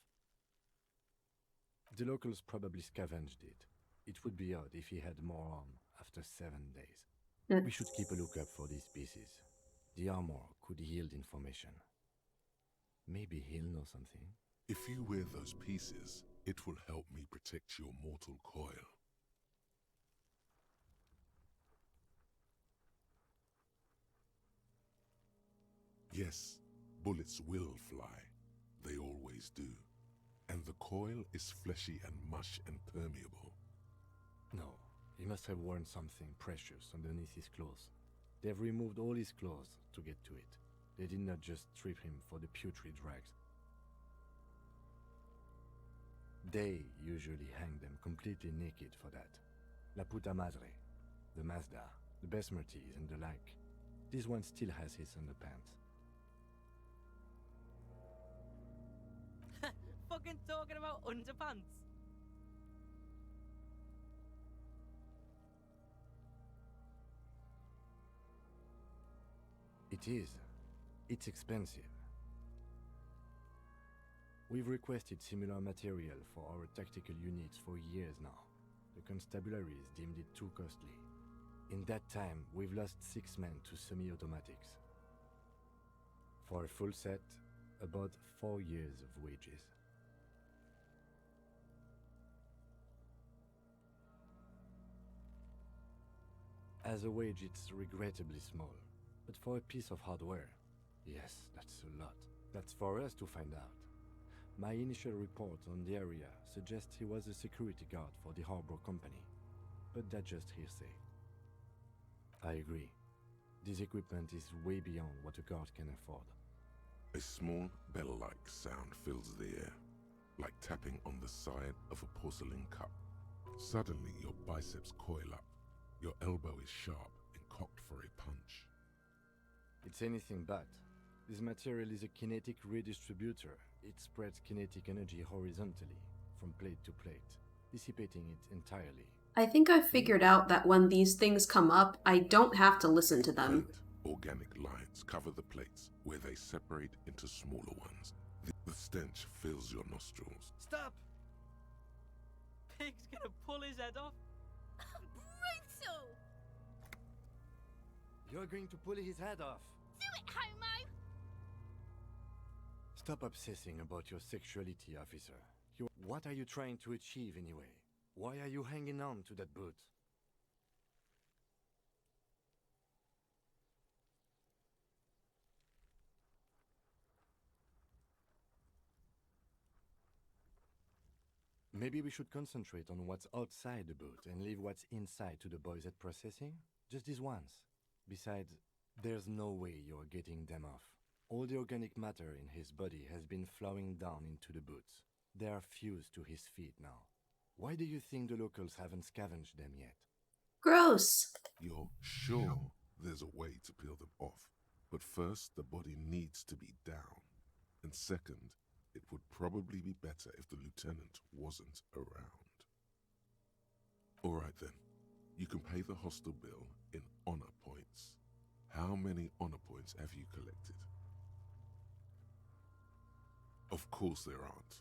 The locals probably scavenged it. It would be odd if he had more on after 7 days. We should keep a lookout for these pieces. The armor could yield information. Maybe he'll know something. If you wear those pieces, it will help me protect your mortal coil. Yes, bullets will fly. They always do. And the coil is fleshy and mush and permeable. No, he must have worn something precious underneath his clothes. They've removed all his clothes to get to it. They did not just strip him for the putrid rags. They usually hang them completely naked for that. La puta madre, the Mazda, the besmirties and the like. This one still has his underpants. Fucking talking about underpants. It is. It's expensive. We've requested similar material for our tactical units for years now. The constabularies deemed it too costly. In that time, we've lost 6 men to semi-automatics. For a full set, about 4 years of wages. As a wage, it's regrettably small. But for a piece of hardware, yes, that's a lot. That's for us to find out. My initial report on the area suggests he was a security guard for the harbor company. but that's just hearsay. I agree. This equipment is way beyond what a guard can afford. A small bell-like sound fills the air, like tapping on the side of a porcelain cup. Suddenly, your biceps coil up. Your elbow is sharp and cocked for a punch. It's anything but. This material is a kinetic redistributor. It spreads kinetic energy horizontally, from plate to plate, dissipating it entirely. I think I figured out that when these things come up, I don't have to listen to them. Faint, organic lines cover the plates where they separate into smaller ones. The stench fills your nostrils. Stop! Pig's gonna pull his head off. Brutal! You're going to pull his head off. Do it, homo! Stop obsessing about your sexuality, officer. What are you trying to achieve anyway? Why are you hanging on to that boot? Maybe we should concentrate on what's outside the boot and leave what's inside to the boys at processing? Just this once. Besides, there's no way you're getting them off. All the organic matter in his body has been flowing down into the boots. They are fused to his feet now. Why do you think the locals haven't scavenged them yet? Gross. You're sure there's a way to peel them off, but first the body needs to be down. And second, it would probably be better if the lieutenant wasn't around. Alright then, you can pay the hostel bill in honor points. How many honor points have you collected? Of course there aren't.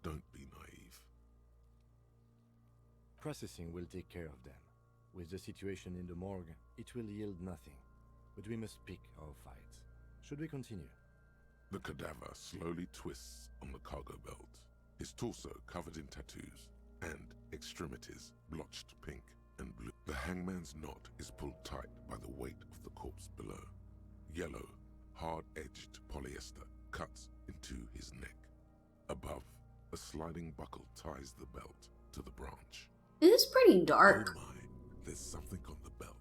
Don't be naive. Processing will take care of them. With the situation in the morgue, it will yield nothing. But we must pick our fights. Should we continue? The cadaver slowly twists on the cargo belt, his torso covered in tattoos, and extremities blotched pink and blue. The hangman's knot is pulled tight by the weight of the corpse below. Yellow, hard-edged polyester cuts into his neck. Above, a sliding buckle ties the belt to the branch. It is pretty dark. Oh my, there's something on the belt.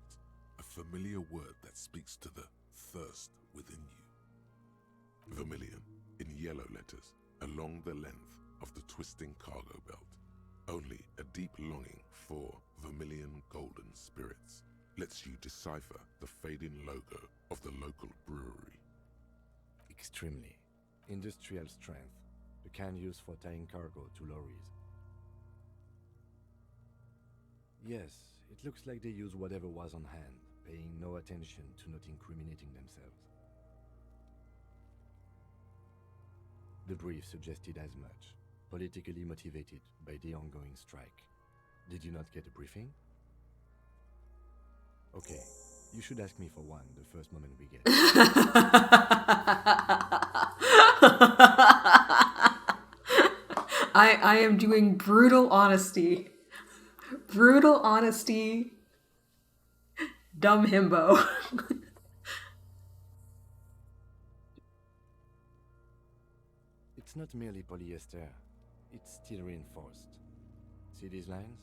A familiar word that speaks to the thirst within you. Vermilion, in yellow letters, along the length of the twisting cargo belt. Only a deep longing for vermilion golden spirits lets you decipher the fading logo of the local brewery. Extremely. Industrial strength. The kind used for tying cargo to lorries. Yes, it looks like they use whatever was on hand, paying no attention to not incriminating themselves. The brief suggested as much, politically motivated by the ongoing strike. Did you not get a briefing? Okay, you should ask me for one the first moment we get. I am doing brutal honesty. Brutal honesty. Dumb himbo. It's not merely polyester, it's steel reinforced. See these lines?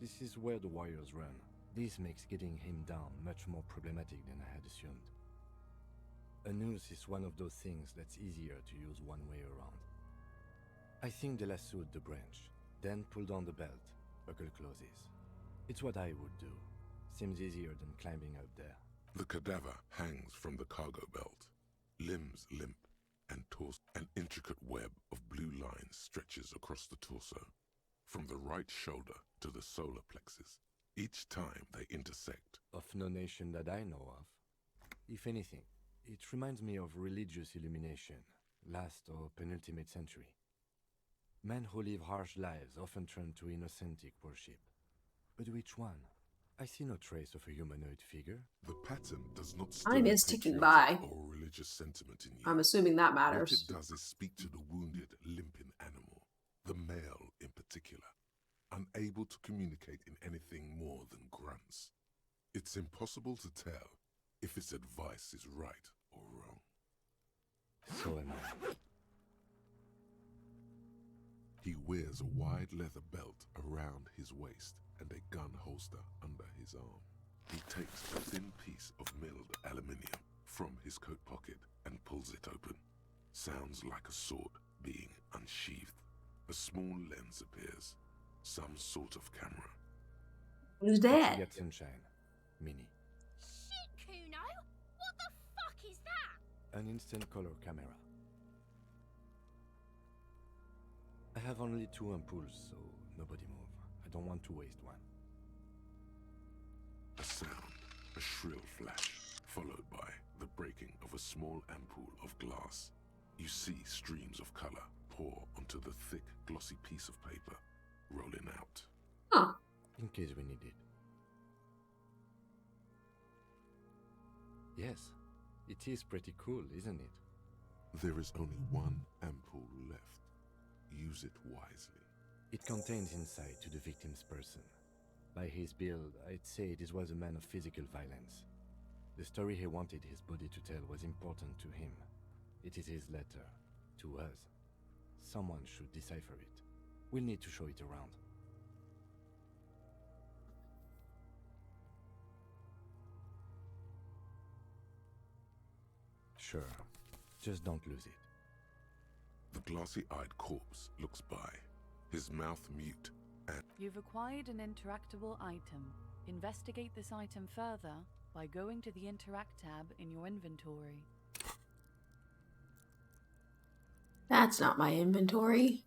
This is where the wires run. This makes getting him down much more problematic than I had assumed. A noose is one of those things that's easier to use one way around. I think they lassoed the branch, then pulled on the belt, buckle closes. It's what I would do. Seems easier than climbing up there. The cadaver hangs from the cargo belt, limbs limp and torso. An intricate web of blue lines stretches across the torso, from the right shoulder to the solar plexus. Each time they intersect. Of no nation that I know of. If anything, it reminds me of religious illumination, last or penultimate century. Men who live harsh lives often turn to inauthentic worship. But which one? I see no trace of a humanoid figure. The pattern does not Time is ticking by. or religious sentiment in you. I'm assuming that What matters. it does is speak to the wounded, limping animal, the male in particular, unable to communicate in anything more than grunts. It's impossible to tell if its advice is right or wrong. So am I. He wears a wide leather belt around his waist and a gun holster under his arm. He takes a thin piece of milled aluminium from his coat pocket and pulls it open. Sounds like a sword being unsheathed. A small lens appears. Some sort of camera. Who's What you that? get, Sunshine? Mini. Shit, Kuno! What the fuck is that? An instant color camera. I have only 2 ampoules, so nobody move. I don't want to waste one. A sound, a shrill flash, followed by the breaking of a small ampoule of glass. You see streams of color pour onto the thick, glossy piece of paper, rolling out. Huh. In case we need it. Yes, it is pretty cool, isn't it? There is only one ampoule left. Use it wisely. It contains insight to the victim's person. By his build, I'd say this was a man of physical violence. The story he wanted his body to tell was important to him. It is his letter, to us. Someone should decipher it. We'll need to show it around. Sure, just don't lose it. The glossy-eyed corpse looks by, his mouth mute, and You've acquired an interactable item. Investigate this item further by going to the Interact tab in your inventory. That's not my inventory.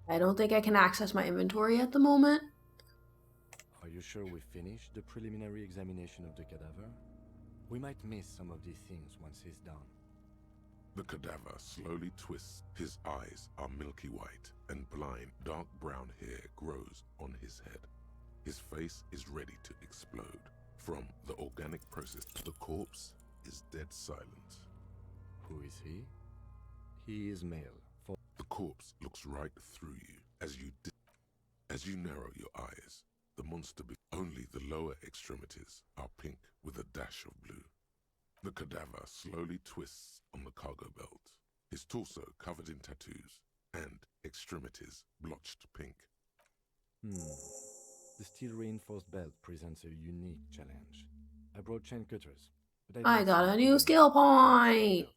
I don't think I can access my inventory at the moment. Are you sure we finished the preliminary examination of the cadaver? We might miss some of these things once he's done. the cadaver slowly twists. His eyes are milky white, and blind, dark brown hair grows on his head. His face is ready to explode. From the organic process, the corpse is dead silent. Who is he? He is male. The corpse looks right through you as you narrow your eyes. The monster only the lower extremities are pink with a dash of blue. The cadaver slowly twists on the cargo belt, his torso covered in tattoos and extremities blotched pink. The steel-reinforced belt presents a unique challenge. I brought chain cutters, but I got a new skill point!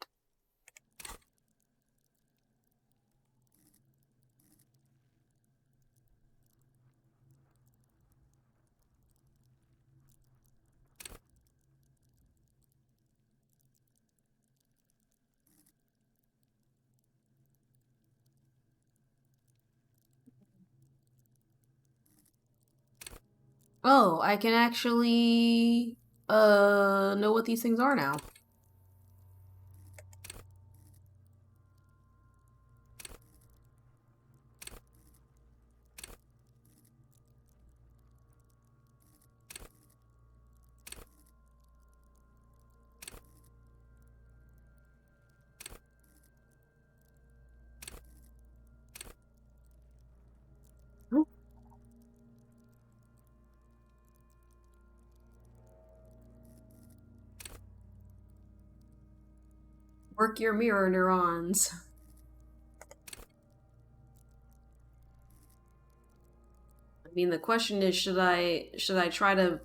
Oh, I can actually know what these things are now. Work your mirror neurons. I mean, the question is, should I try to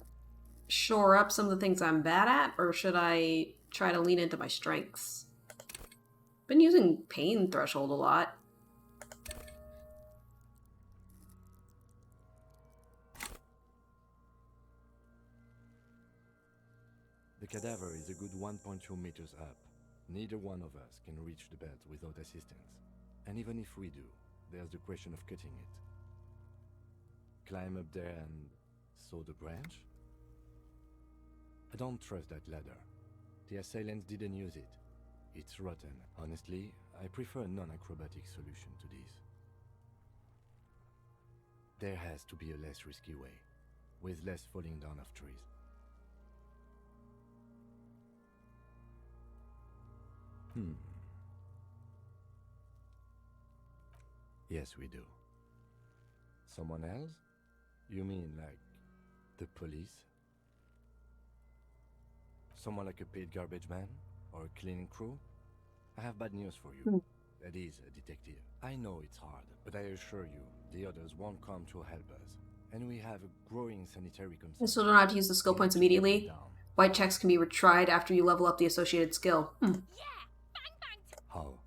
shore up some of the things I'm bad at, or should I try to lean into my strengths? Been using pain threshold a lot. The cadaver is a good 1.2 meters up. Neither one of us can reach the belt without assistance. And even if we do, there's the question of cutting it. Climb up there and saw the branch? I don't trust that ladder. The assailants didn't use it. It's rotten. Honestly, I prefer a non-acrobatic solution to this. There has to be a less risky way, with less falling down of trees. Yes, we do. Someone else? You mean like the police? Someone like a paid garbage man? Or a cleaning crew? I have bad news for you. That is a detective. I know it's hard, but I assure you, the others won't come to help us. And we have a growing sanitary concern. I still don't know how to use the skill points immediately. White checks can be retried after you level up the associated skill. Yeah! Bang bang! How?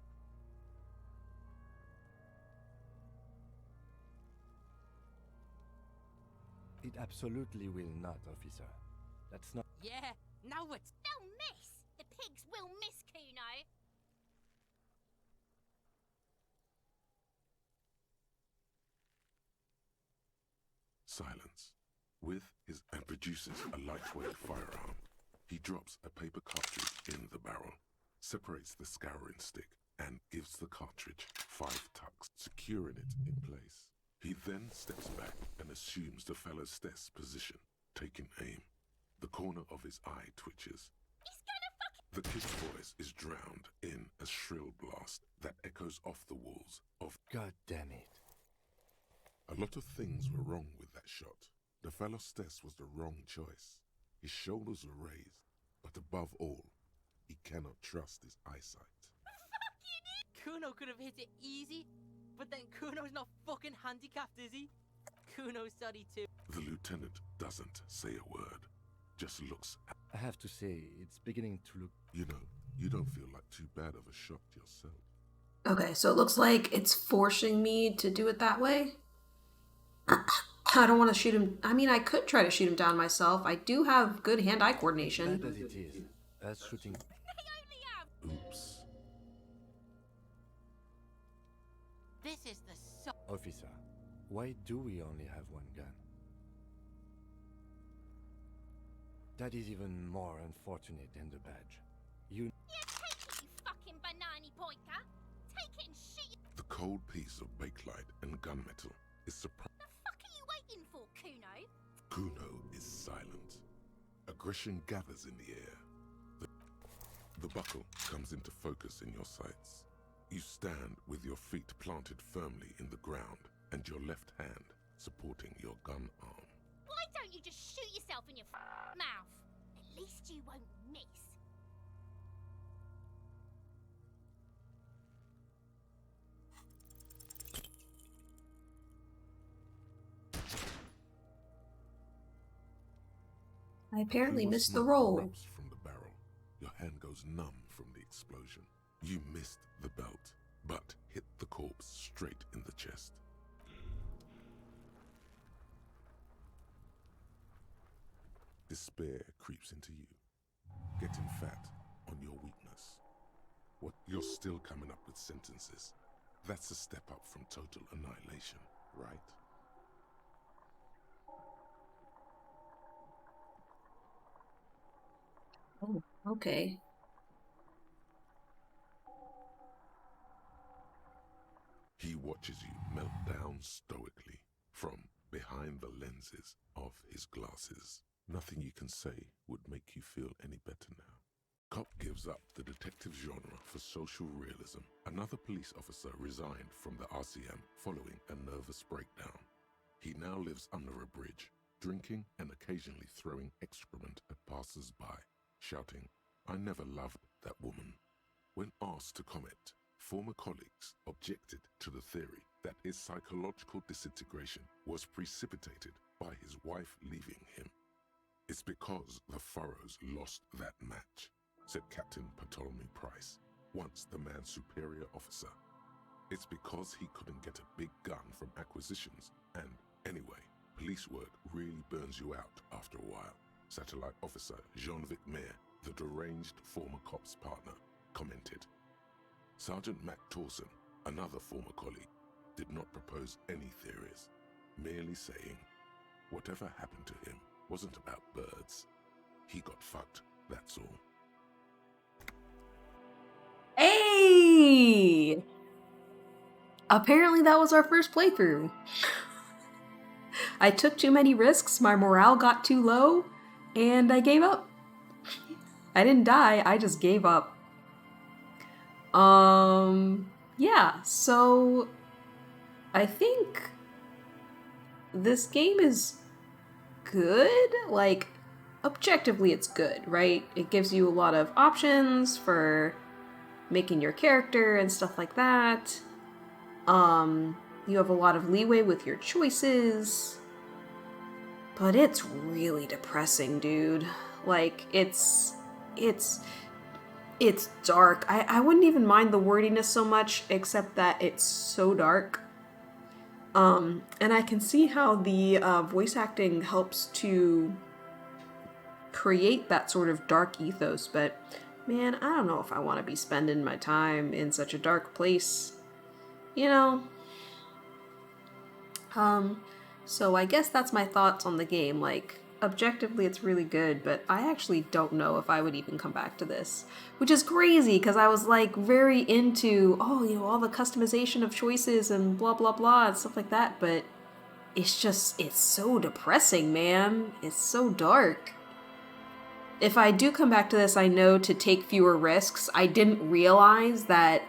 It absolutely will not, officer. That's not... Yeah, now it's... They'll miss! The pigs will miss, Kuno! Silence. With his and produces a lightweight firearm. He drops a paper cartridge in the barrel, separates the scouring stick, and gives the cartridge 5 tucks, securing it in place. He then steps back and assumes the fellow's desk position, taking aim. The corner of his eye twitches. He's gonna fucking... The kid's voice is drowned in a shrill blast that echoes off the walls of... God damn it. A lot of things were wrong with that shot. The fellow's desk was the wrong choice. His shoulders were raised, but above all, he cannot trust his eyesight. Kuno could have hit it easy, but then Kuno's not fucking handicapped, is he? Kuno's sorry too. The lieutenant doesn't say a word, just looks at... I have to say, it's beginning to look... You know, you don't feel like too bad of a shot yourself. Okay, so it looks like it's forcing me to do it that way. I don't want to shoot him. I mean, I could try to shoot him down myself. I do have good hand-eye coordination. Bad as it is, that's shooting... They only have... Oops. This is the so... Officer, why do we only have one gun? That is even more unfortunate than the badge. You... Yeah, take it, you fucking banana pointer! Take it and shoot... The cold piece of bakelite and gunmetal is surprising. The fuck are you waiting for, Kuno? Kuno is silent. Aggression gathers in the air. The buckle comes into focus in your sights. You stand with your feet planted firmly in the ground and your left hand supporting your gun arm. Why don't you just shoot yourself in your mouth? At least you won't miss. I apparently Pure missed the smoke roll. erupts from the barrel. Your hand goes numb from the explosion. You missed the belt, but hit the corpse straight in the chest. Despair creeps into you, getting fat on your weakness. What? You're still coming up with sentences. That's a step up from total annihilation, right? Oh, okay. He watches you melt down stoically from behind the lenses of his glasses. Nothing you can say would make you feel any better now. Cop gives up the detective genre for social realism. Another police officer resigned from the RCM following a nervous breakdown. He now lives under a bridge, drinking and occasionally throwing excrement at passers-by, shouting, "I never loved that woman." When asked to comment, former colleagues objected to the theory that his psychological disintegration was precipitated by his wife leaving him. "It's because the Furrows lost that match," said Captain Ptolemy Price, once the man's superior officer. "It's because he couldn't get a big gun from acquisitions, and anyway, police work really burns you out after a while," Satellite Officer Jean-Vic Mayer, the deranged former cop's partner, commented. Sergeant Matt Torson, another former colleague, did not propose any theories, merely saying, whatever happened to him wasn't about birds. He got fucked, that's all. Hey! Apparently that was our first playthrough. I took too many risks, my morale got too low, and I gave up. I didn't die, I just gave up. Yeah, so I think this game is good. Like, objectively it's good, right? It gives you a lot of options for making your character and stuff like that. You have a lot of leeway with your choices. But it's really depressing, dude. Like, it's dark. I wouldn't even mind the wordiness so much, except that it's so dark. And I can see how the voice acting helps to create that sort of dark ethos, but man, I don't know if I want to be spending my time in such a dark place. You know? So I guess that's my thoughts on the game. Like, objectively it's really good, but I actually don't know if I would even come back to this. Which is crazy, because I was like very into, oh, you know, all the customization of choices and blah blah blah and stuff like that, but it's so depressing, man. It's so dark. If I do come back to this, I know to take fewer risks. I didn't realize that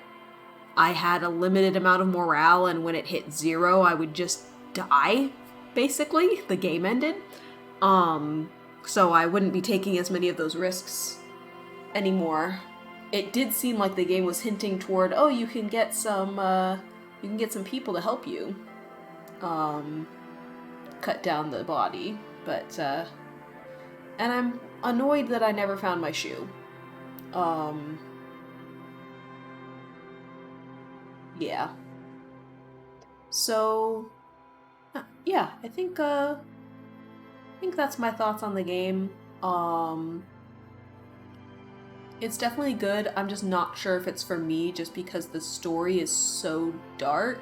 I had a limited amount of morale, and when it hit 0, I would just die, basically. The game ended. So I wouldn't be taking as many of those risks anymore. It did seem like the game was hinting toward, oh, you can get some people to help you, cut down the body, but, and I'm annoyed that I never found my shoe. Yeah. So, yeah, I think that's my thoughts on the game. It's definitely good. I'm just not sure if it's for me, just because the story is so dark.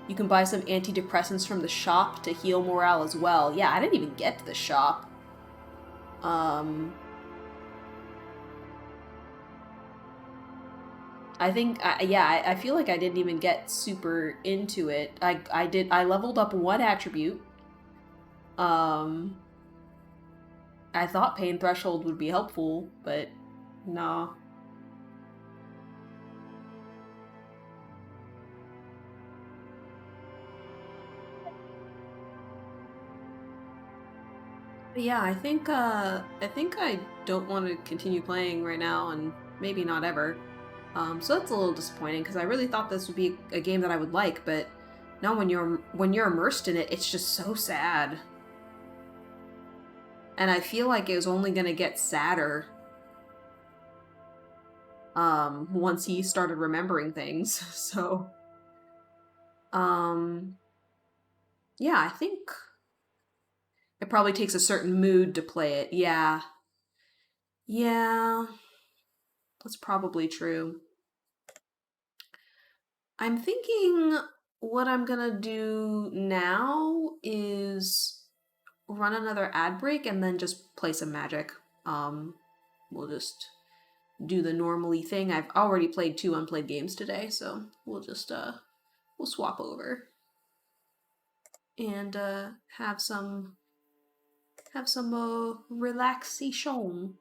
You can buy some antidepressants from the shop to heal morale as well. Yeah, I didn't even get to the shop. I think, I feel like I didn't even get super into it. I leveled up one attribute. I thought pain threshold would be helpful, but no. But yeah, I think I don't want to continue playing right now, and maybe not ever. So that's a little disappointing, because I really thought this would be a game that I would like, but no, when you're immersed in it, it's just so sad. And I feel like it was only gonna get sadder once he started remembering things. So yeah, I think it probably takes a certain mood to play it. Yeah. Yeah. That's probably true. I'm thinking what I'm gonna do now is run another ad break and then just play some Magic. We'll just do the normally thing. I've already played 2 unplayed games today, so we'll just we'll swap over and have some relaxation.